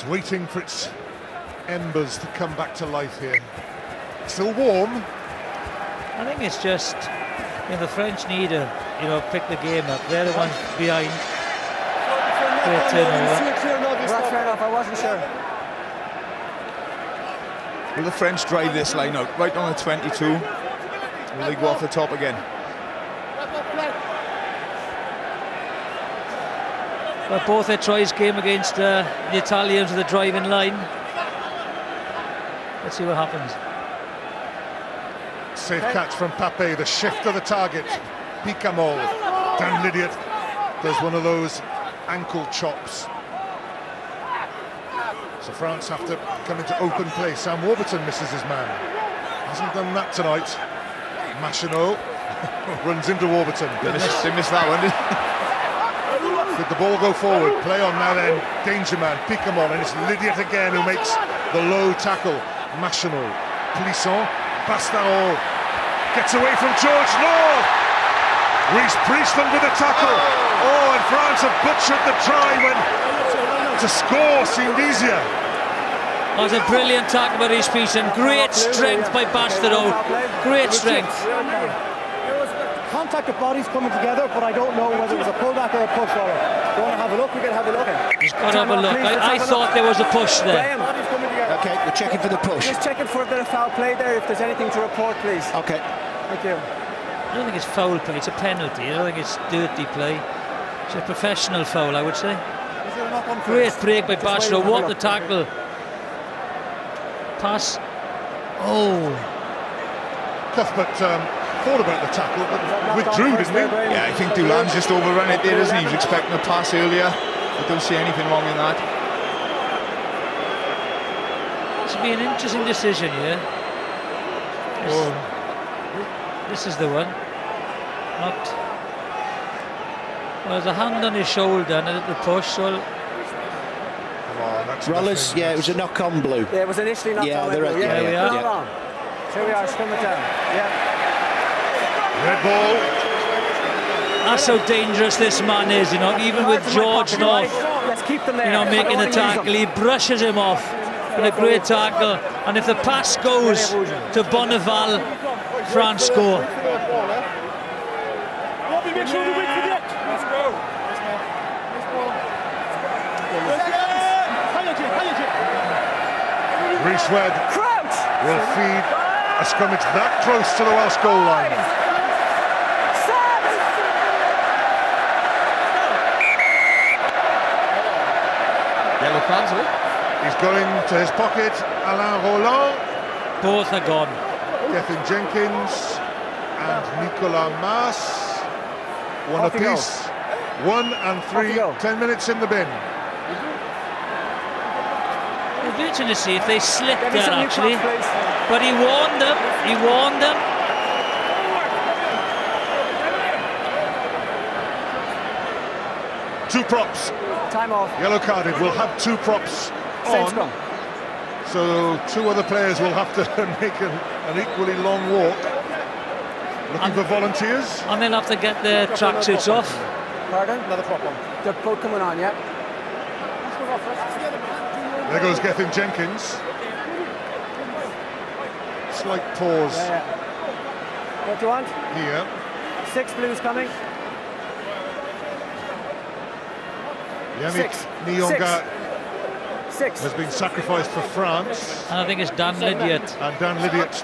waiting for its embers to come back to life here. Still warm. I think it's just the French need to pick the game up. They're the ones behind. Great turnover. That's fair enough, I wasn't sure. Will the French drive this line out right on the 22? Will they go off the top again? But both their tries came against the Italians with the driving line. Let's see what happens. Safe catch from Pape, the shift of the target. Picamol. Dan Lydiate does one of those ankle chops. So France have to come into open play. Sam Warburton misses his man. Hasn't done that tonight. Machinot runs into Warburton. They missed that one, did Did the ball go forward? Play on now then. Danger man, Picamol, and it's Lydiot again who makes the low tackle. Machinot, Plisson, Pasaron gets away from George. No! Reece Priestland with a tackle. Oh, and France have butchered the try when to score seemed easier. That was a brilliant tackle by Reece Priestland. Great strength by Pasaron. Great strength. Contact of bodies coming together, but I don't know whether it was a pullback or a push. Or you want to have a look? We can have a look. Just got to have a look. I thought there was a push there. Okay, we're checking for the push. Just checking for a bit of foul play there. If there's anything to report, please. Okay. Thank you. I don't think it's foul play. It's a penalty. I don't think it's dirty play. It's a professional foul, I would say. Great break by Pasaron. What the tackle. Pass. Oh. Cuthbert thought about the tackle, but withdrew, didn't he? Yeah, I think Doolan's just overrun it there, isn't he? He was expecting a pass earlier. I don't see anything wrong in that. This will be an interesting decision here. This is the one. Not. Well, there's a hand on his shoulder and a little push, so. Rollers, yeah, it was a knock-on blue. Yeah, it was initially knocked on. There we are. Here we are, scrum it down. Yeah. Red ball. That's how dangerous this man is, you know, even with George North, Let's keep them there. you know, making the tackle, he brushes him off with a great tackle, and if the pass goes to Bonneval, France score. Make sure the wait for the Let's go. Rhys Wedd will feed a scrummage that close to the Welsh goal line. Yellow cards, He's going to his pocket, Alain Roland. Both are gone. Gethin Jenkins and Nicolas Mas. One apiece. 1 and 3, 10 minutes in the bin. It'll be interesting to see if they slip there actually. But he warned them. He warned them. Two props. Time off. Yellow carded. We'll have two props on. So two other players will have to make an equally long walk. Looking for volunteers. And they'll have to get their tracksuits off. Pardon? Another prop on. They're both coming on, yeah. There goes Gethin Jenkins. Slight pause. What do you want? Here. 6 blues coming. Yannick Nyonga has been sacrificed for France. And I think it's Dan Lydiot. And Dan Lydiot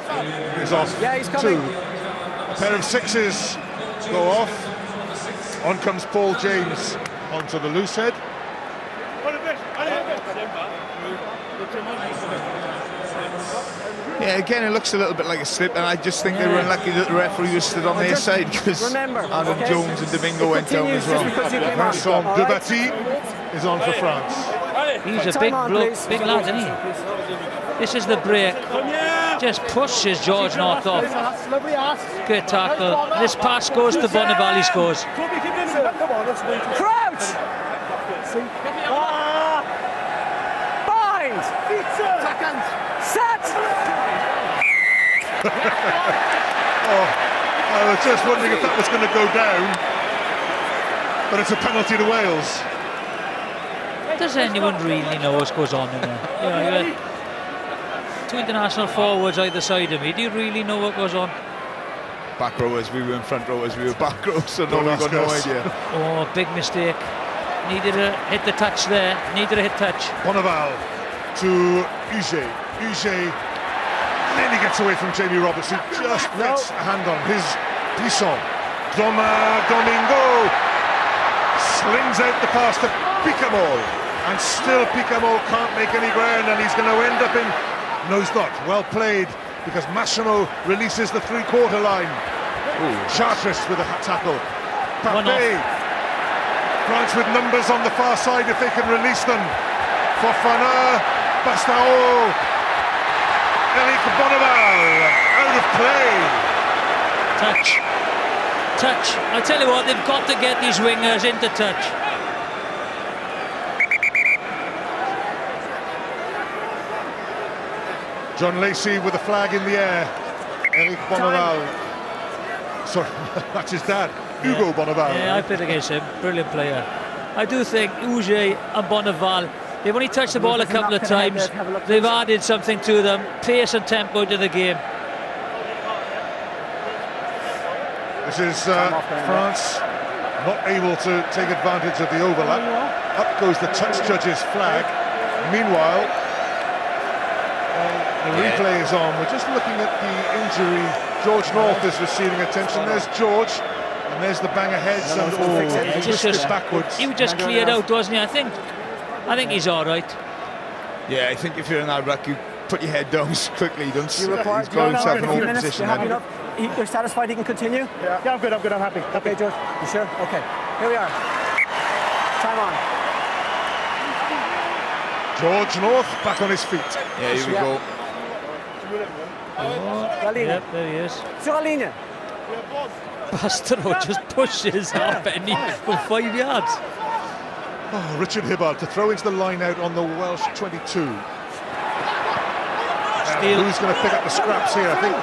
is off. Yeah, he's coming. 2. A pair of 6s go off. On comes Paul James onto the loose head. Yeah, again, it looks a little bit like a slip, and I just think they were unlucky that the referee was stood on their side, because Adam Jones and Domingo went down as well. Vincent Debatty is on for France. He's a big bloke, big lad, isn't he? This is the break. Just pushes George North off. Good tackle. This pass goes to Bonneval, he scores. Crouch! Bind! Set! I was just wondering if that was going to go down, but it's a penalty to Wales. Does anyone really know what goes on in there? You know, you got two international forwards either side of me. Do you really know what goes on? Back rowers, we were in front rowers, we were back rows, so no, we've got no idea. Oh, big mistake. Needed to hit the touch there. Needed to hit touch. Bonneval to Uge. Uge nearly gets away from Jamie Roberts, who just gets a hand on his Plisson. Domingo slings out the pass to Picamol, and still Picamol can't make any ground, and he's going to end up in nose not. Well played, because Machinot releases the three-quarter line. Chartres with a tackle. Papé. France with numbers on the far side if they can release them. Fofana Pasaron. Eric Bonneval out of play. Touch. Touch. I tell you what, they've got to get these wingers into touch. John Lacey with the flag in the air. Eric Bonneval. Sorry, that's his dad, Hugo Bonneval. Yeah, I played against him. Brilliant player. I do think Uge and Bonneval, they've only touched the ball a couple of times. They've added something to them, pace and tempo to the game. This is France not able to take advantage of the overlap. Up goes the touch judge's flag. Meanwhile, the replay is on. We're just looking at the injury. George North is receiving attention. There's George, and there's the bang of heads, and he just backwards. He was just cleared out, wasn't he? I think he's all right. Yeah, I think if you're in that ruck, you put your head down quickly. Don't You require, he's got himself in an open position. You're satisfied he can continue? Yeah, I'm good, I'm happy. Okay, George, you sure? Okay, here we are. Time on. George North back on his feet. Yeah, here we go. Yep, there he is. Sur la ligne. Pasaron just pushes Halfpenny for 5 yards. Oh, Richard Hibbard to throw into the line out on the Welsh 22. Who's going to pick up the scraps here? I think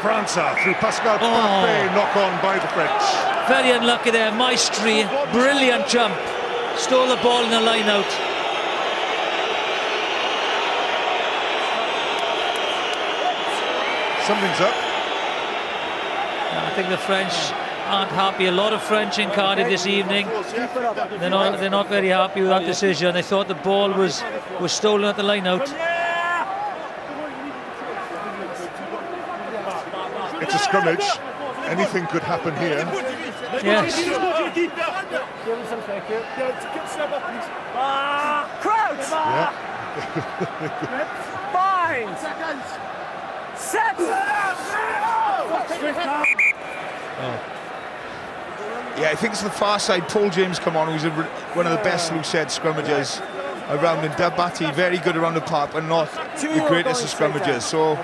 France are through Pascal Papé, knock on by the French. Very unlucky there, Maestri, brilliant jump. Stole the ball in the line out. Something's up. I think the French aren't happy. A lot of French in Cardiff this evening. They're not very happy with that decision. They thought the ball was stolen at the line out. It's a scrimmage. Anything could happen here. Yes. Crouch! Yeah. Fine! Set! Yeah, I think it's the far side. Paul James come on, who's one of the best loose-head scrummagers around, and Dabati very good around the park, but not the greatest of scrummagers. So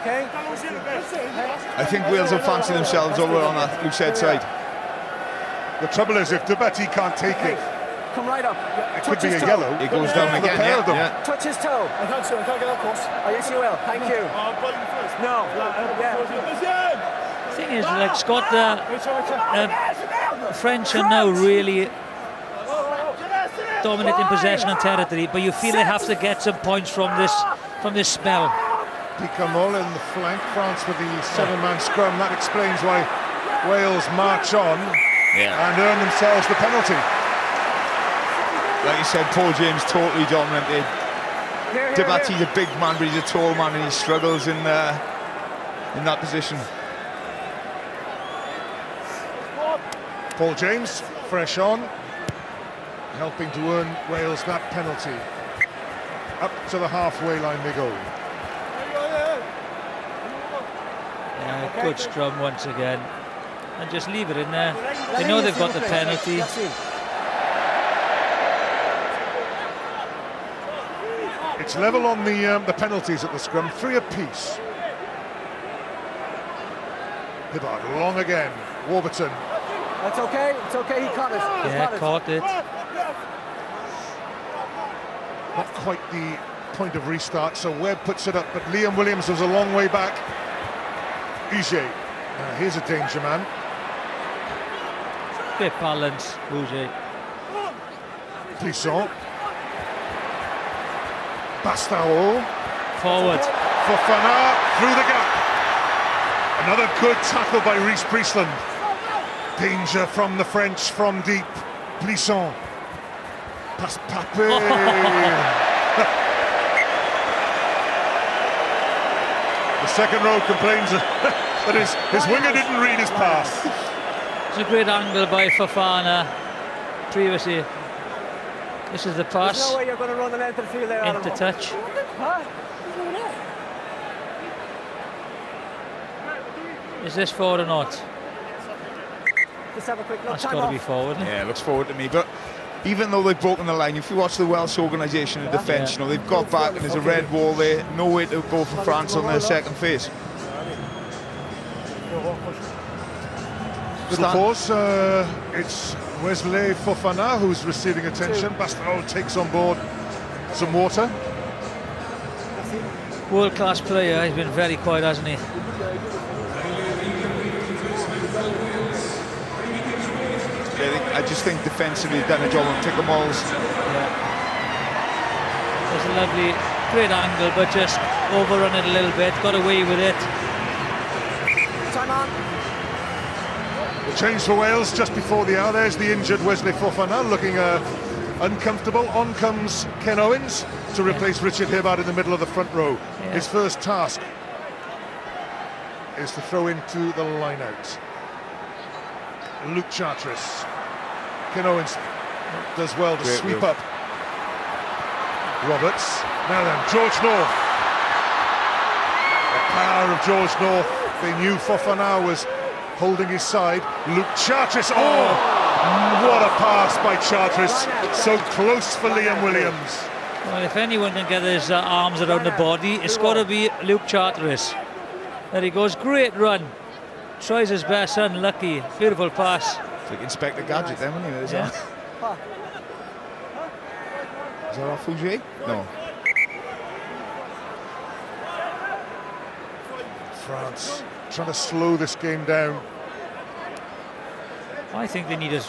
I think Wales will fancy themselves over on that loose-head side. The trouble is, if Dabati can't take it, come right up. It could be a yellow. It goes down again. Yeah. Touch his toe. I can't get that close. Oh, yes, you will. Thank you. No. The thing is, like Scott, the French are now really dominating possession and territory, but you feel they have to get some points from this spell. Picamol in the flank, France with the 7-man scrum. That explains why Wales march on and earn themselves the penalty. Like you said, Paul James totally dominated. Dabati's a big man, but he's a tall man, and he struggles in that position. Paul James, fresh on, helping to earn Wales that penalty. Up to the halfway line they go. Yeah, good scrum once again, and just leave it in there. They know they've got the penalty. It's level on the penalties at the scrum, 3 apiece. Hibbard long again. Warburton. That's okay. It's okay. He caught it. Yeah, caught it. Not quite the point of restart, so Webb puts it up, but Liam Williams was a long way back. Uge. Here's a danger man. Bit balance, Uge. Plisson. Pasaron. Forward. Fofana through the gap. Another good tackle by Rhys Priestland. Danger from the French from deep. Plisson. Pass Papé. The second row complains that his winger didn't read his pass. It's a great angle by Fofana previously. This is the pass. There's no way you're going to run the length of the field there, into touch. Huh? Is this forward or not? Just have a quick look. That's got to be forward. Yeah, it looks forward to me, but even though they've broken the line, if you watch the Welsh organisation in defence, you know, they've got back and there's a red wall there, nowhere to go for France on their second phase. Little pause, it's Wesley Fofana who's receiving attention. Pasaron takes on board some water. World-class player, he's been very quiet, hasn't he? I just think defensively he's done a job on Tickermalls. There's a lovely, great angle, but just overrun it a little bit, got away with it. Time on. The change for Wales just before the hour. There's the injured Wesley Fofana looking uncomfortable. On comes Ken Owens to replace Richard Hibbard in the middle of the front row. His first task is to throw into the line-out. Luke Charteris. Ken Owens does well to sweep up. Roberts. Now then, George North. The power of George North. They knew Fofana was holding his side. Luke Charteris. Oh, what a pass by Charteris. So close for Liam Williams. Well, if anyone can get his arms around the body, it's got to be Luke Charteris. There he goes, great run. Tries his best, unlucky. Beautiful pass. It's like Inspector Gadget then, wasn't he? Is that Fougier? No. France trying to slow this game down. I think they need to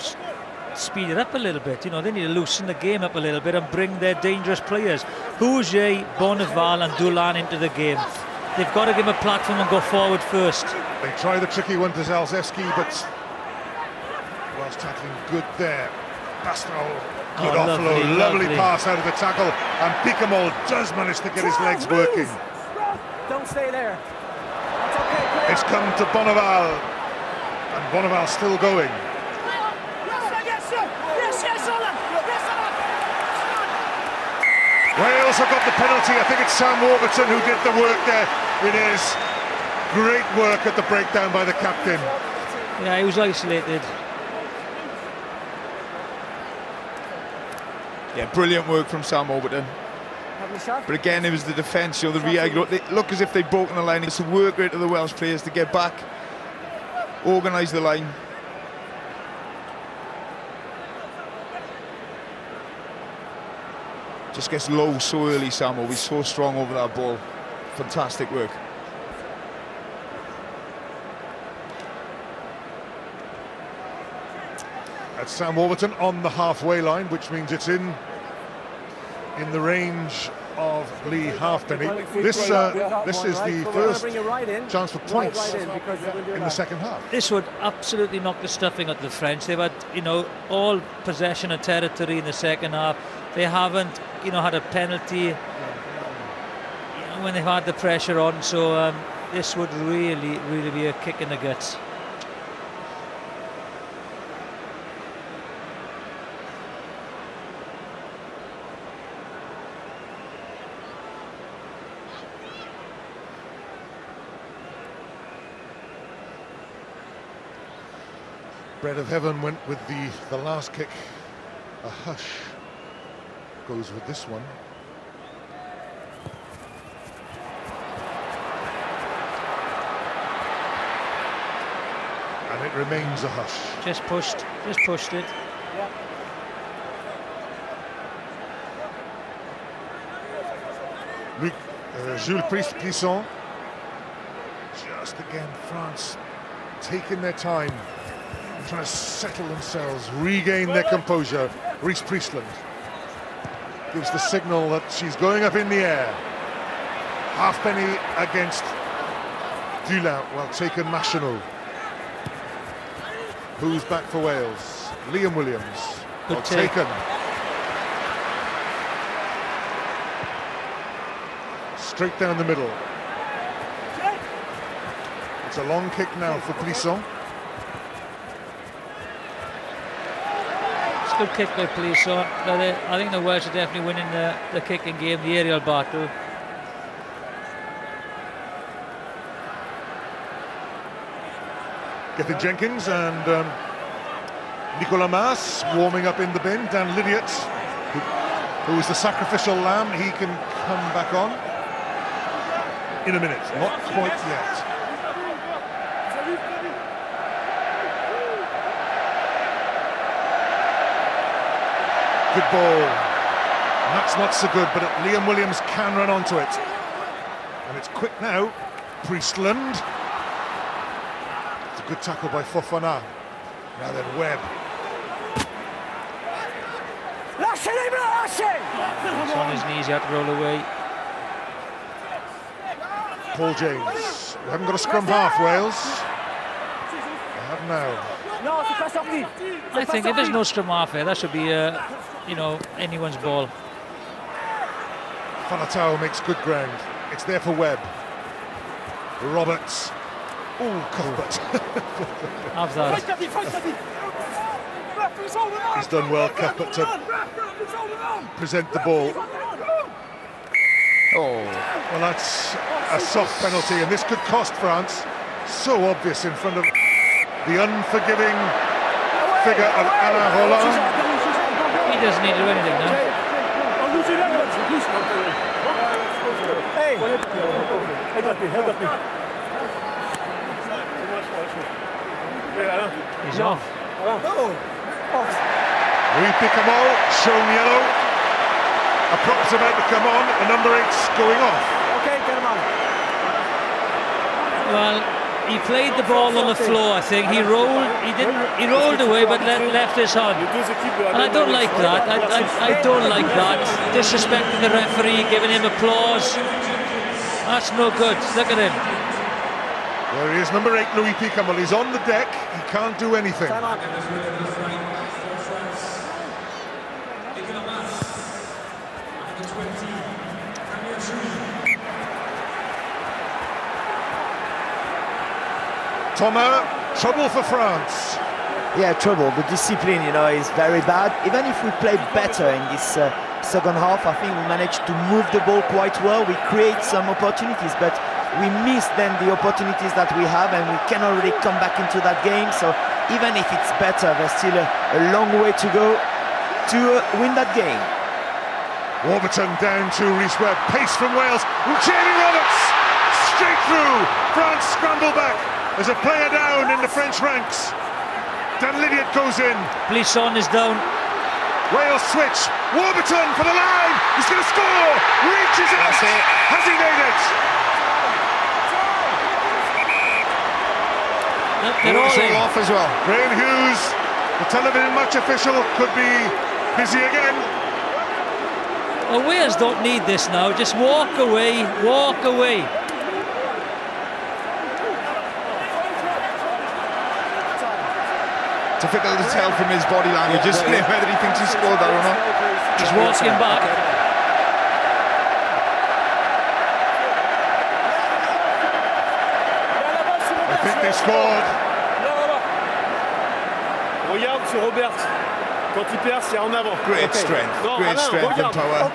speed it up a little bit. You know, they need to loosen the game up a little bit and bring their dangerous players, Fougier, Bonneval and Dulin, into the game. They've got to give him a platform and go forward first. They try the tricky one to Zalzewski, but Welsh tackling good there. Pastoral, good offload, lovely pass out of the tackle, and Picamol does manage to get his legs working. Don't stay there. It's come to Bonneval, and Bonneval still going. Wales have got the penalty. I think it's Sam Warburton who did the work there. It is great work at the breakdown by the captain. Yeah, he was isolated. Yeah, brilliant work from Sam Warburton. But again, it was the defence, you know, the re-aggro. They look as if they'd broken the line. It's a work rate of the Welsh players to get back, organise the line. Just gets low so early, Samo. He's so strong over that ball. Fantastic work. That's Sam Warburton on the halfway line, which means it's in the range of Lee Halfpenny. This is the first chance for points in the second half. This would absolutely knock the stuffing out of the French. They've had, you know, all possession of territory in the second half. They haven't, you know, had a penalty, you know, when they've had the pressure on. So this would really, really be a kick in the guts. Bread of Heaven went with the last kick. A hush goes with this one. And it remains a hush. Just pushed it. Yeah. Jules Plisson. Just again, France taking their time, trying to settle themselves, regain their composure. Reese Priestland gives the signal that she's going up in the air. Halfpenny against Dulin, well taken Machinot. Who's back for Wales? Liam Williams, well taken. Straight down the middle. It's a long kick now for Plisson. Good kick by Plisson. I think the Welsh are definitely winning the kicking game, the aerial battle. Gethin Jenkins and Nicolas Mas warming up in the bin. Dan Lydiot, who is the sacrificial lamb, he can come back on in a minute. Not quite yet. Good ball. And that's not so good, but Liam Williams can run onto it. And it's quick now. Priestland. It's a good tackle by Fofana. Now then, Webb. It's on his knees, he had to roll away. Paul James. We haven't got a scrum half, Wales. They have now. I think if there's no scrum half here, that should be, you know, anyone's ball. Falatau makes good ground. It's there for Webb. Roberts. Oh, Cuthbert. Have that. He's done well, Cuthbert, to present the ball. Oh, well, that's a soft penalty, and this could cost France. So obvious in front of the unforgiving figure of Alain Roland. He doesn't need to do anything now. He's off. Louis Picamol shown yellow. A prop's about to come on. The number 8's going off. Okay, get him on. Well, he played the ball on the floor. I think he rolled. He rolled away, but left his hand. And I don't like that. I don't like that. Disrespecting the referee, giving him applause. That's no good. Look at him. There he is, number 8, Louis Picamol. He's on the deck. He can't do anything. Thomas, trouble for France. Yeah, trouble. The discipline, you know, is very bad. Even if we play better in this second half, I think we managed to move the ball quite well. We create some opportunities, but we miss then the opportunities that we have, and we cannot really come back into that game. So even if it's better, there's still a long way to go to win that game. Warburton down to Rhys Webb. Pace from Wales. Jamie Roberts straight through. France scramble back. There's a player down in the French ranks. Dan Lydiot goes in. Blisson is down. Wales switch. Warburton for the line. He's going to score. Reaches out. Has he made it? They're all off as well. Graham Hughes, the television match official, could be busy again. Well, Wales don't need this now. Just walk away. Walk away. Difficult to tell from his body language, isn't it, whether he thinks he scored that or not. He's walking back. I think they scored. Regarde sur Robert. Quand il perd, c'est en avant. Great strength, great strength and power.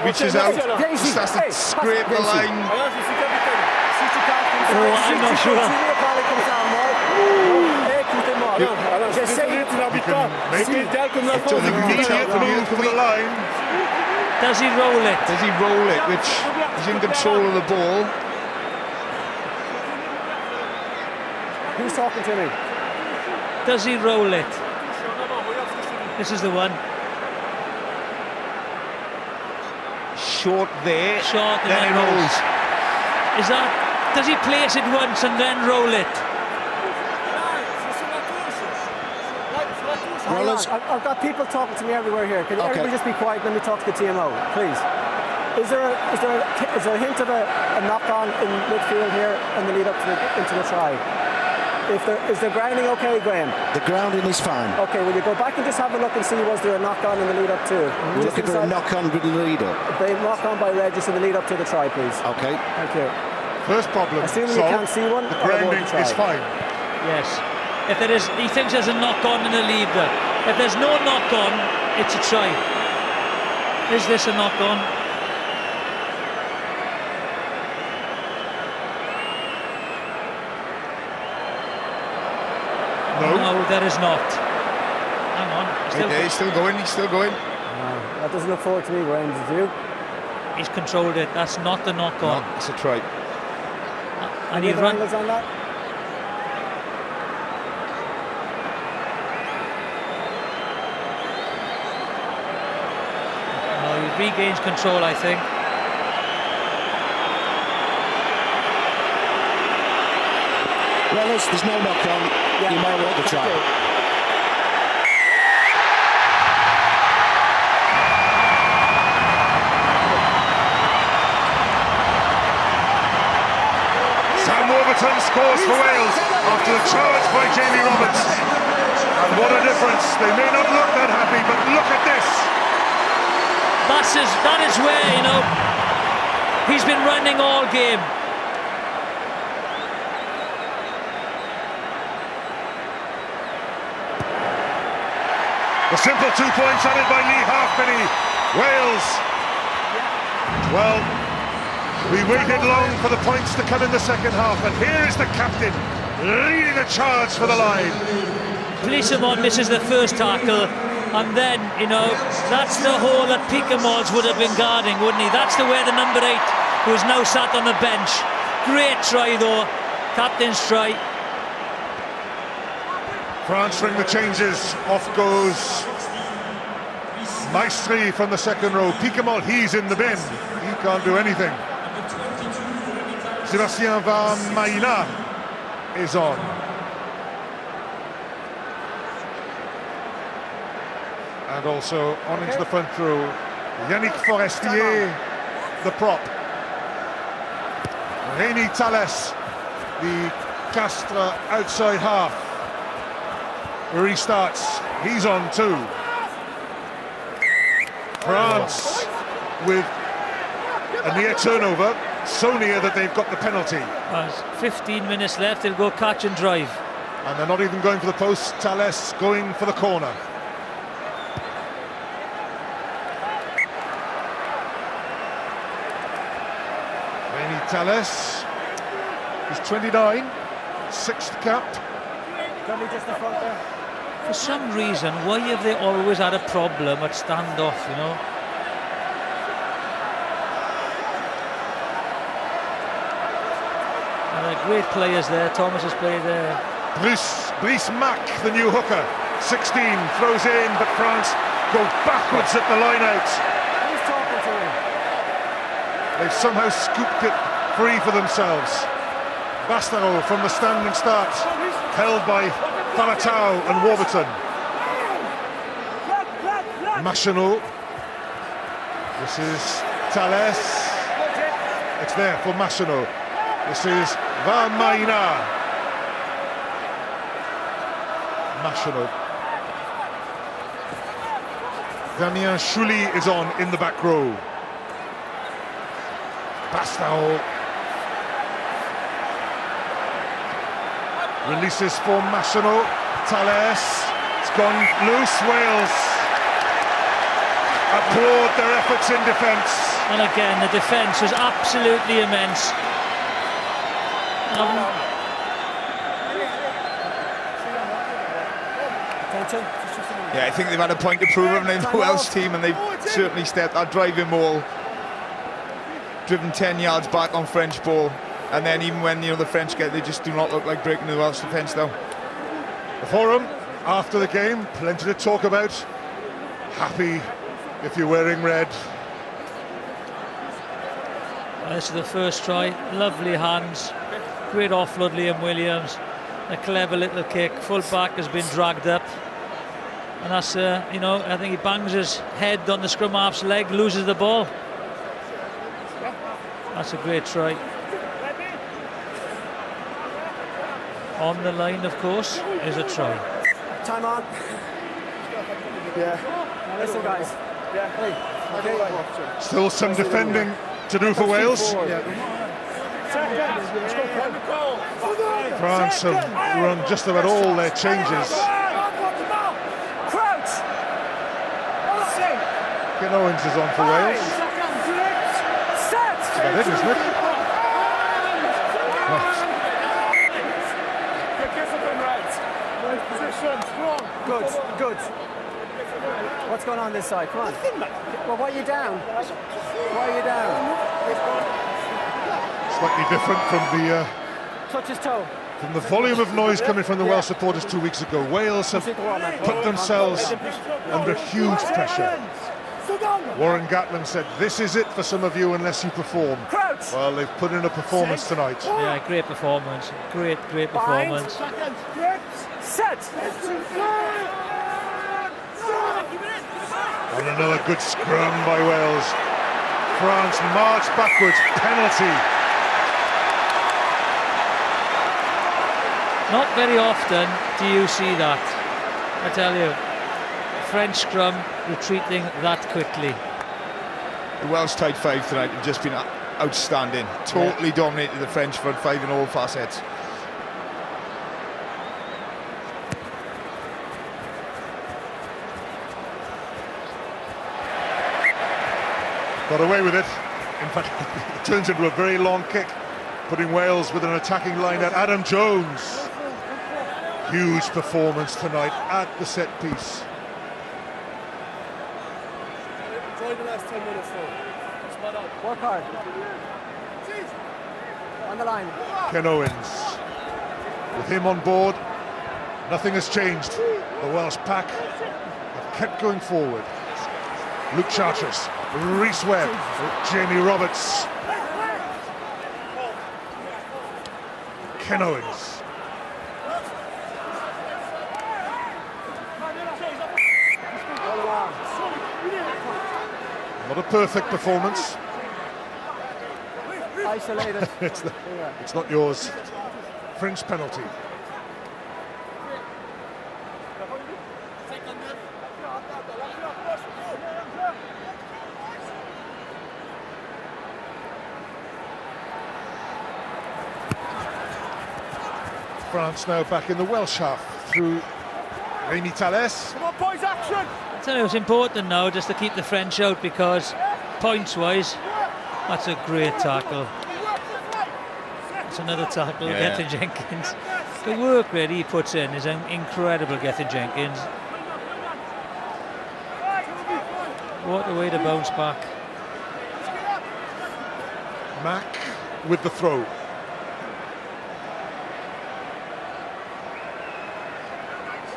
Reaches out, just has to scrape the line. Oh, I'm not sure. Does he roll it? Does he roll it, which is in control of the ball? Who's talking to me? Does he roll it? This is the one. Short there. Short and then then he rolls. Is that? Does he place it once and then roll it? I've got people talking to me everywhere here. Can everybody just be quiet? Let me talk to the TMO, please. Is there a hint of a knock-on in midfield here in the lead up to into the try? Is the grounding okay, Graham? The grounding is fine. Okay, will you go back and just have a look and see was there a knock-on in the lead up to? We're looking for a knock-on with the lead up. A knock-on by Regis in the lead up to the try, please. Okay. Thank you. First problem. Assuming you can't see one, the grounding is fine. Yes. If there is, he thinks there's a knock-on in the lead there. If there's no knock-on, it's a try. Is this a knock-on? No. No, there is not. hang on. He's still going, he's still going. That doesn't look forward to me, Graham, does you? He's controlled it. That's not the knock on. No, it's a try. And he runs on that. No, he regains control, I think. Well, there's no knock on. You might want to try. Scores for Wales after the charge by Jamie Roberts. And what a difference. They may not look that happy, but look at this. That is where, you know, he's been running all game. The simple 2 points added by Lee Halfpenny. Wales. Well, we waited long for the points to come in the second half, and here is the captain leading the charge for the line. Policeman misses the first tackle, and then, you know, that's the hole that Piquemol's would have been guarding, wouldn't he? That's the way the number 8, who is now sat on the bench. Great try, though. Captain's try. France ring the changes. Off goes Maestri from the second row. Piquemol, he's in the bin. He can't do anything. Sébastien Vermaelen is on. And also on into the front row, Yannick Forestier, the prop. Rémi Thalès, the Castres outside half. Restarts, he's on too. France with a near turnover. So near that they've got the penalty. 15 minutes left, they'll go catch and drive. And they're not even going for the post. Thalès going for the corner. Rémi Thalès, he's 29, 6th cap. For some reason, why have they always had a problem at standoff, you know? Great players there. Thomas has played there. Brice Mack, the new hooker, 16, throws in, but France go backwards at the line out. Who's talking to him? They've somehow scooped it free for themselves. Bastaro from the standing start, held by Faratau and Warburton. Machinot. This is Thalès. It's there for Machinot. This is Vermaelen. Machinot. Damien Chouli is on in the back row. Bastaro releases for Machinot. Thalès. It's gone loose. Wales applaud their efforts in defence. And again, the defence was absolutely immense. Yeah, I think they've had a point to prove, haven't they, the Welsh team, and they've certainly stepped that driving ball, driven 10 yards back on French ball, and then even when, you know, the French get, they just do not look like breaking the Welsh defence down. The forum after the game, plenty to talk about. Happy if you're wearing red. This is the first try. Lovely hands. Great offload, Liam Williams. A clever little kick. Full back has been dragged up. And that's, you know, I think he bangs his head on the scrum half's leg, loses the ball. That's a great try. On the line, of course, is a try. Time on. Yeah. Listen, guys. Yeah. Still some defending to do for Wales. France have run just about all their changes. Ken Owens is on for Wales. That's about it, isn't it? Oh. Good, good. What's going on this side? Come on. Well, why are you down? Why are you down? Slightly different from the touch his toe. From the volume of noise coming from the Welsh supporters 2 weeks ago. Wales have put themselves under huge pressure. Warren Gatland said, "This is it for some of you unless you perform." Well, they've put in a performance tonight. Yeah, great performance. Great performance. Set. And another good scrum by Wales. France march backwards, penalty. Not very often do you see that, I tell you. French scrum retreating that quickly. The Welsh tight five tonight have just been outstanding. Totally dominated the French front five in all facets. Got away with it. In fact, it turns into a very long kick, putting Wales with an attacking line at Adam Jones. Huge performance tonight at the set piece. Enjoy the last 10 minutes though. Spot on. Work hard. On the line. Ken Owens. With him on board, nothing has changed. The Welsh pack have kept going forward. Luke Charters, Rhys Webb, Jamie Roberts, Ken Owens. Not a perfect performance. Isolated. It's not yours. French penalty. France now back in the Welsh half through Rémi Thalès. Come on, boys, action! I tell you, it's important now just to keep the French out because points-wise, that's a great tackle. It's another tackle, Gethin Jenkins. The work rate he puts in is incredible, Gethin Jenkins. What a way to bounce back. Mack with the throw.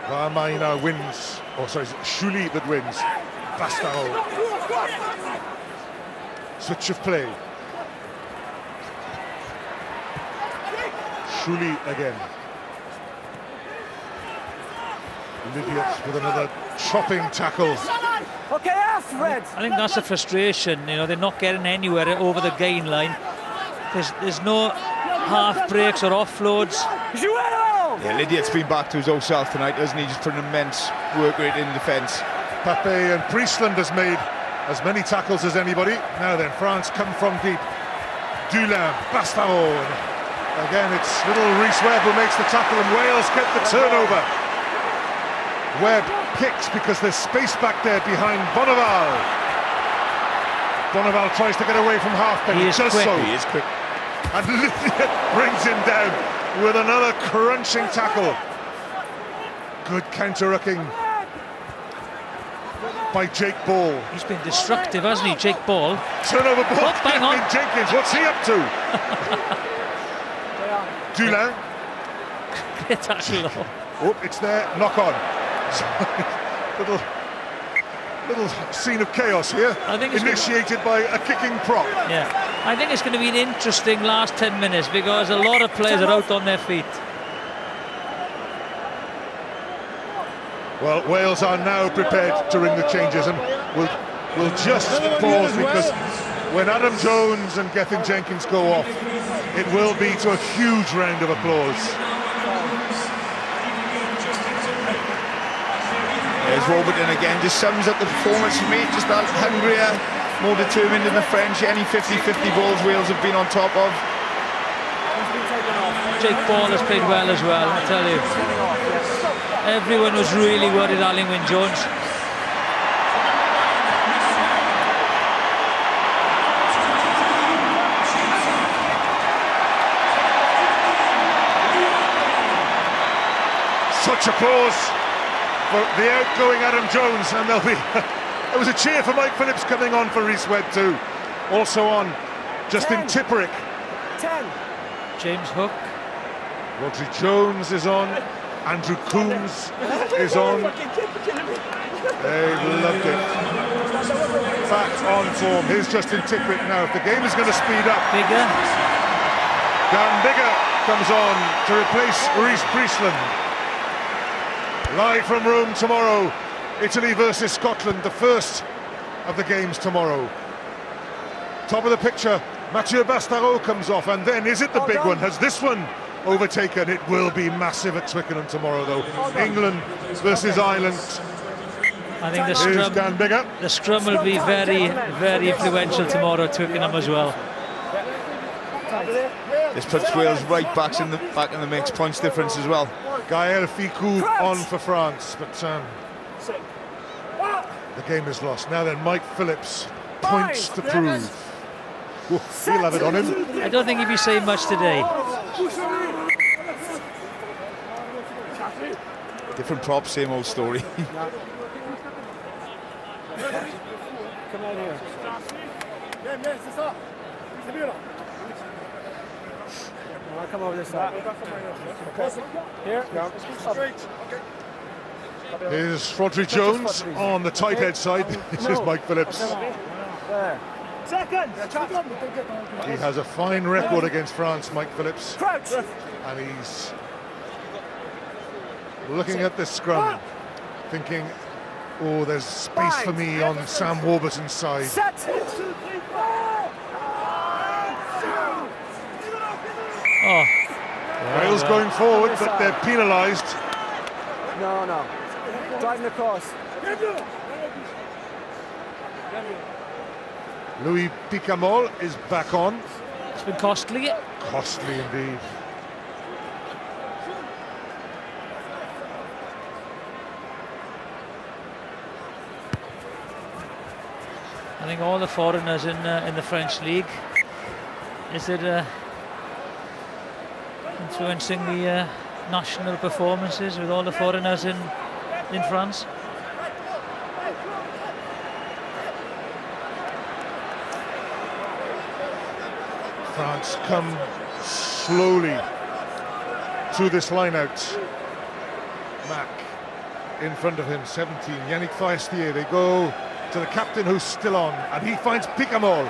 Varmaina wins. Oh, sorry, it's Shuli that wins. Bastaro. Switch of play. Shuli again. Lydiot with another chopping tackle. Okay, Fred. I think that's a frustration. You know, they're not getting anywhere over the gain line. There's no half breaks or offloads. Yeah, Lydiot's been back to his old self tonight, doesn't he? Just put an immense work rate in defence. Pape and Priestland has made as many tackles as anybody. Now then, France come from deep. Dulin, Bastaro. Again, it's little Rhys Webb who makes the tackle, and Wales get the turnover. Webb kicks because there's space back there behind Bonneval. Bonneval tries to get away from halfback. He is quick. He is quick. And Lydiot brings him down with another crunching tackle. Good counter-rucking by Jake Ball. He's been destructive, hasn't he, Jake Ball? Turnover ball. Oh, bang on. Jenkins, what's he up to? Dulin. Great tackle. Oh, it's there. Knock on. little scene of chaos here. I think it's initiated by a kicking prop. Yeah, I think it's going to be an interesting last 10 minutes because a lot of players are out on their feet. Well, Wales are now prepared to ring the changes, and we'll just pause because when Adam Jones and Gethin Jenkins go off, it will be to a huge round of applause. There's Robertson again, just sums up the performance for me. Just that hungrier, more determined than the French. Any 50-50 balls Wales have been on top of. Jake Ball has played well as well, I tell you. Everyone was really worried Alun Wyn Jones. Such applause for the outgoing Adam Jones, and there'll be there was a cheer for Mike Phillips coming on for Rhys Webb too. Also on, Justin Tipperick. 10. James Hook. Rodri Jones is on. Andrew Coombs is on. They've loved it. Back on form. Here's Justin Tipperick now. If the game is going to speed up. Bigger. Dan Bigger comes on to replace Rhys Priestland. Live from Rome tomorrow. Italy versus Scotland, the first of the games tomorrow. Top of the picture, Mathieu Bastareaud comes off, and then is it the big one? Has this one overtaken? It will be massive at Twickenham tomorrow, though. England versus Ireland. I think the scrum will be very, very influential tomorrow at Twickenham as well. This puts Wales right back in the mix, points difference as well. Gaël Ficou on for France, but the game is lost. Now then, Mike Phillips, points to prove. Ooh, he'll have it on him. I don't think he'll be saying much today. Different props, same old story. Come out here. I'll come over this side. Here. Here's Rodri Jones on the tight head side. This is Mike Phillips. There. He has a fine record against France, Mike Phillips. And he's looking at this scrum, thinking, oh, there's space for me on Sam Warburton's side. Oh. Wales going forward, but they're penalised. No. Driving across. Louis Picamol is back on. It's been costly. Costly indeed. I think all the foreigners in the French league, is it influencing the national performances with all the foreigners in France? France come slowly through this line out. Mack in front of him, 17. Yannick Faestier. They go to the captain who's still on, and he finds Picamol.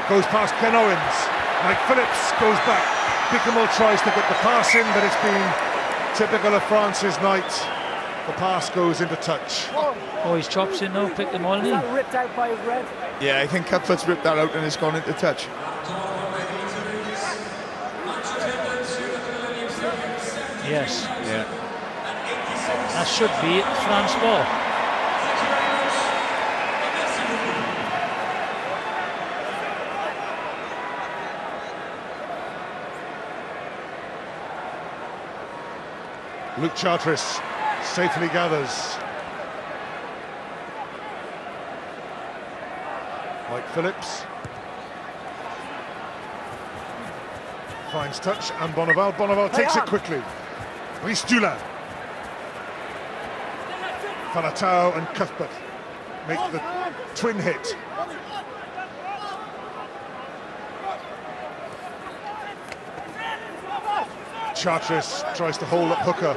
Goes past Ken Owens. Mike Phillips goes back. Picamol tries to get the pass in, but it's been typical of France's night. The pass goes into touch. Oh, he's chops in now, Picamol. Is that ripped out by his red? Yeah, I think Cutfoot's ripped that out and it's gone into touch. Yes. Yeah. That should be France ball. Luke Charteris safely gathers. Mike Phillips finds touch, and Bonneval takes it quickly. Rhys Dulin. Falatau and Cuthbert make the twin hit. Charteris tries to hold up Hooker.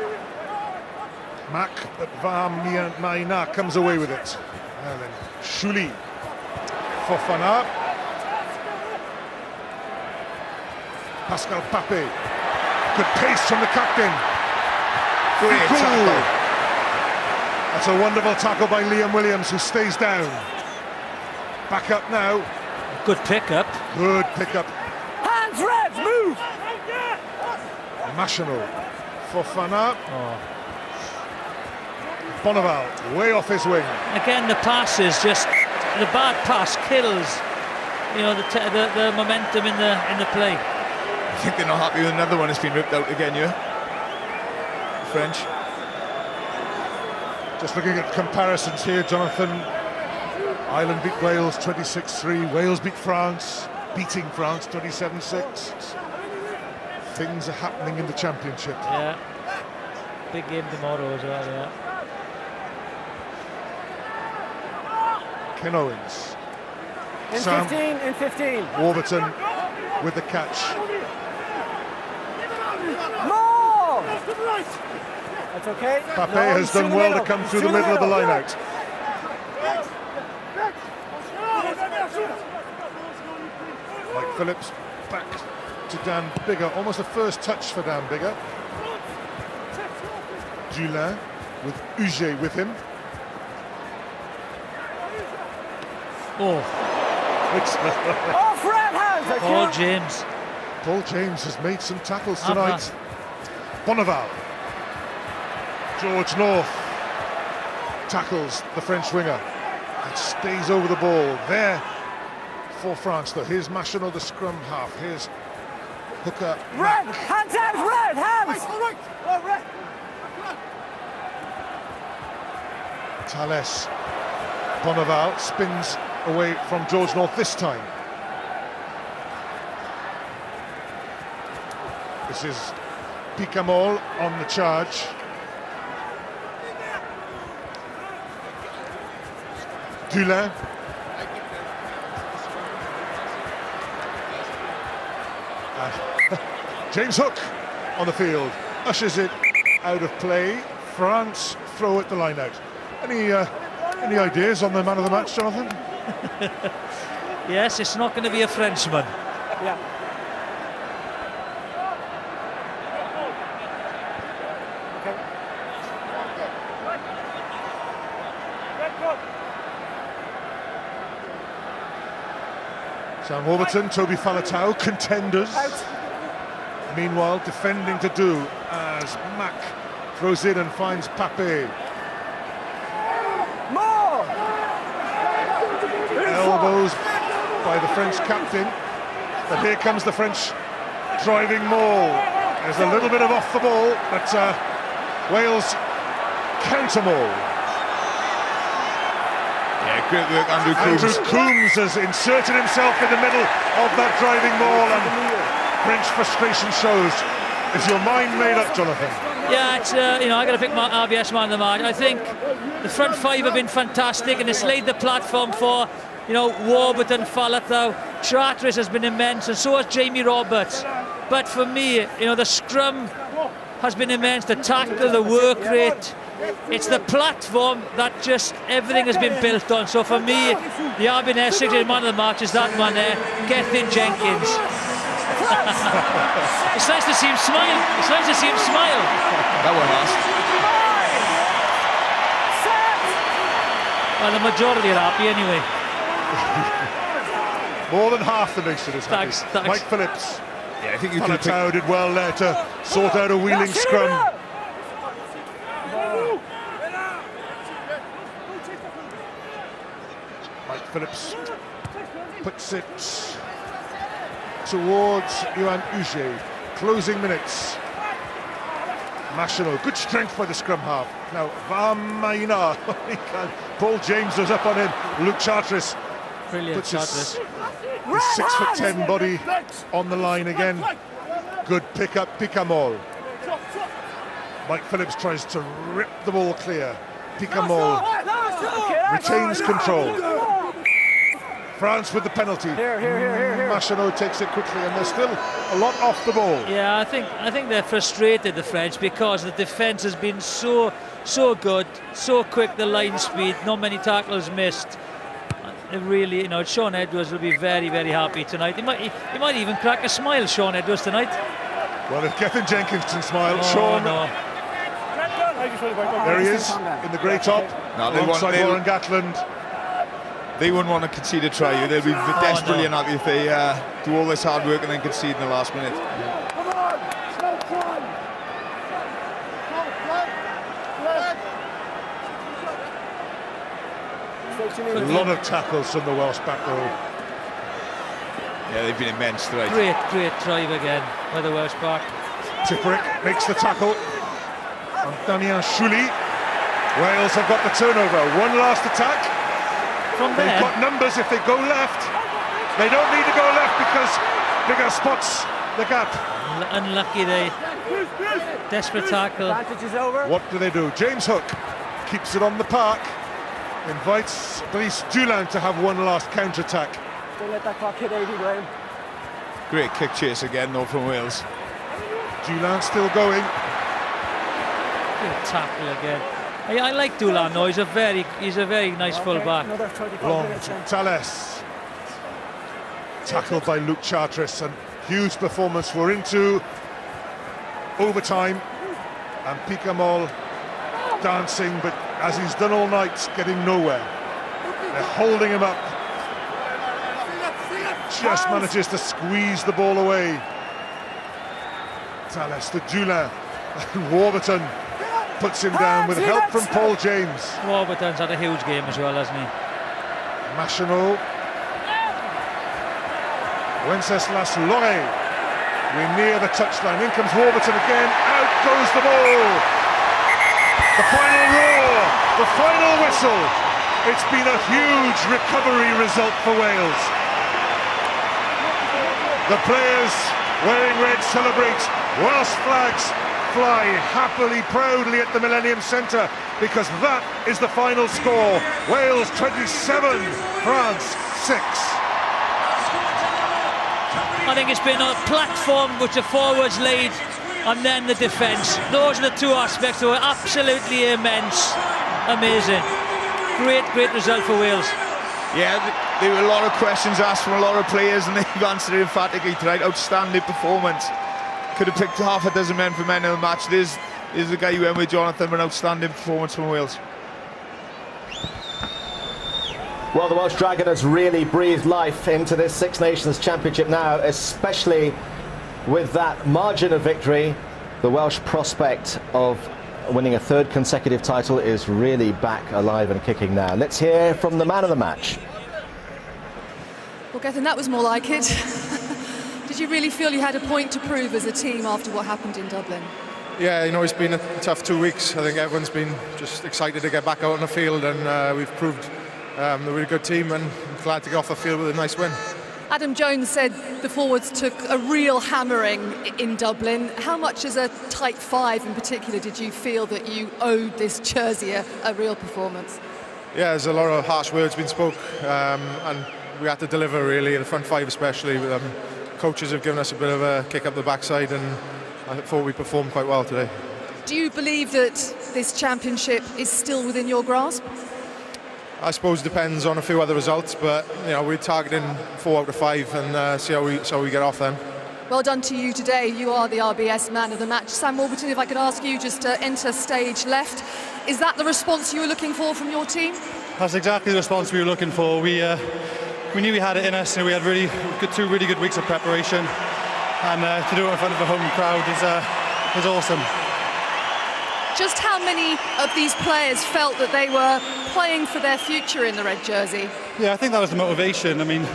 Mack, but Maina comes away with it. And then Chouli. Fofana. Pascal Pape. Good pace from the captain. Brilliant tackle. That's a wonderful tackle by Liam Williams, who stays down. Back up now. Good pickup. Good pickup. Hands, Reds, move! Machinal. Fofana. Bonneval, way off his wing. Again, the pass is just, the bad pass kills, you know, the momentum in the play. I think they're not happy with another one that's been ripped out again, yeah? French. Just looking at comparisons here, Jonathan. Ireland beat Wales 26-3. Wales beat France, beating France 27-6. Things are happening in the championship. Yeah. Big game tomorrow as well, yeah. Ken Owens. In Sam 15, in 15. Warburton with the catch. More! That's okay. Pape No, has done well to come through the middle of the line out. Mike Phillips back to Dan Bigger. Almost the first touch for Dan Bigger. Dulin with Uge with him. Oh. Off red hands! Paul James. Paul James has made some tackles tonight. Bonneval. George North tackles the French winger and stays over the ball. There for France though. Here's Machinot, the scrum half. Here's hooker. Red! Hands out! Red! Hands! Red! Thales. Bonneval spins away from George North this time. This is Picamol on the charge. Dulin. James Hook on the field, ushers it out of play. France throw at the line out. Any ideas on the man of the match, Jonathan? Yes, it's not going to be a Frenchman. Yeah. Sam Warburton, Toby Faletau, contenders. Out. Meanwhile, defending to do as Mack throws in and finds Pape. More! Elbows by the French captain. But here comes the French driving maul. There's a little bit of off the ball, but Wales counter maul. Yeah, great work, Andrew Coombs. Andrew Coombs has inserted himself in the middle of that driving maul, and French frustration shows. Is your mind made up, Jonathan? Yeah, it's you know, I got to pick my RBS man of the match. I think the front five have been fantastic, and it's laid the platform for, you know, Warburton, Faletau. Charteris has been immense, and so has Jamie Roberts. But for me, you know, the scrum has been immense. The tackle, the work rate. It's the platform that just everything has been built on. So for me, the RBS 6 man of the match is that man there, Gethin Jenkins. It's nice to see him smile. It's nice to see him smile. That one last. Well, the majority are happy anyway. More than half the nation is happy. Thanks. Mike Phillips. Yeah, I think you Faletau did well there to sort out a wheeling scrum. Mike Phillips puts it towards Johan Uge. Closing minutes. Machinot, good strength by the scrum half. Now Vamaina, Paul James was up on him. Luke Charteris Brilliant, puts his Charteris. 6'10" body on the line again. Good pick-up, Picamol. Mike Phillips tries to rip the ball clear. Picamol retains control. France with the penalty. Here. Machinot takes it quickly, and there's still a lot off the ball. Yeah, I think they're frustrated, the French, because the defence has been so good, so quick, the line speed, not many tackles missed. It really, you know, Sean Edwards will be very, very happy tonight. He might even crack a smile, Sean Edwards, tonight. Well, if Gethin Jenkins can smile, Oh, Sean. no. There he is in the grey top, alongside Warren Gatland. They wouldn't want to concede a try. They'll be desperately unhappy if they do all this hard work and then concede in the last minute. A lot of tackles from the Welsh back row. Yeah, they've been immense tonight. Great drive again by the Welsh back. Tipperick makes the tackle on Daniel Shuli. Wales have got the turnover. One last attack. From there, they've got numbers if they go left. They don't need to go left because Bigger spots the gap. Unlucky they Desperate tackle. Advantage is over. What do? James Hook keeps it on the park, invites Brice Dulin to have one last counter-attack. Don't let that clock hit 80, Graham. Great kick chase again, though, from Wales. Dulin still going. Good tackle again. I like Dulin though. He's a very nice full-back. Long to Thales. Tackled by Luke Chartres, and huge performance. We're into overtime, and Picamol dancing, but as he's done all night, getting nowhere. They're holding him up. Just manages to squeeze the ball away. Thales to Dulin, and Warburton puts him down with help from Paul James. Warburton's had a huge game as well, hasn't he? Machinot. Wenceslas Loré. We're near the touchline. In comes Warburton again. Out goes the ball. The final roar. The final whistle. It's been a huge recovery result for Wales. The players wearing red celebrate. Welsh flags fly happily, proudly at the Millennium Centre, because that is the final score. Wales 27, France 6. I think it's been a platform which the forwards lead and then the defence. Those are the two aspects that were absolutely immense. Amazing. Great result for Wales. Yeah, there were a lot of questions asked from a lot of players, and they've answered emphatically tonight. Outstanding performance. Could have picked half a dozen men for men in the match. There's the guy you went with, Jonathan, an outstanding performance from Wales. Well, the Welsh Dragon has really breathed life into this Six Nations Championship now, especially with that margin of victory. The Welsh prospect of winning a third consecutive title is really back alive and kicking now. Let's hear from the man of the match. Well, Gethin, that was more like it. Did you really feel you had a point to prove as a team after what happened in Dublin? Yeah, you know, it's been a tough 2 weeks. I think everyone's been just excited to get back out on the field, and we've proved that we're a good team, and I'm glad to get off the field with a nice win. Adam Jones said the forwards took a real hammering in Dublin. How much as a tight five in particular did you feel that you owed this jersey a real performance? Yeah, there's a lot of harsh words being spoke, and we had to deliver really, in the front five especially. Coaches have given us a bit of a kick up the backside, and I thought we performed quite well today. Do you believe that this championship is still within your grasp? I suppose it depends on a few other results, but you know, we're targeting 4 out of 5 and see how we get off then. Well done to you today. You are the RBS man of the match. Sam Warburton, if I could ask you just to enter stage left. Is that the response you were looking for from your team? That's exactly the response we were looking for. We knew we had it in us, and we had two really good weeks of preparation, and to do it in front of a home crowd is awesome. Just how many of these players felt that they were playing for their future in the red jersey? Yeah, I think that was the motivation. I mean,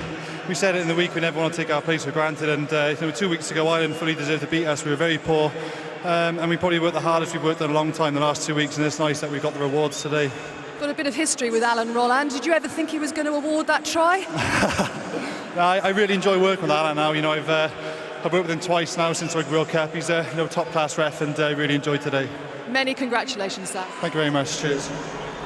we said it in the week, we never want to take our place for granted, and 2 weeks ago Ireland fully deserved to beat us. We were very poor, and we probably worked the hardest we've worked in a long time the last 2 weeks, and it's nice that we got the rewards today. Got a bit of history with Alan Rolland. Did you ever think he was going to award that try? I really enjoy working with Alan now. You know, I've worked with him twice now since the World Cup. He's a top class ref, and I really enjoyed today. Many congratulations, Sam. Thank you very much. Cheers.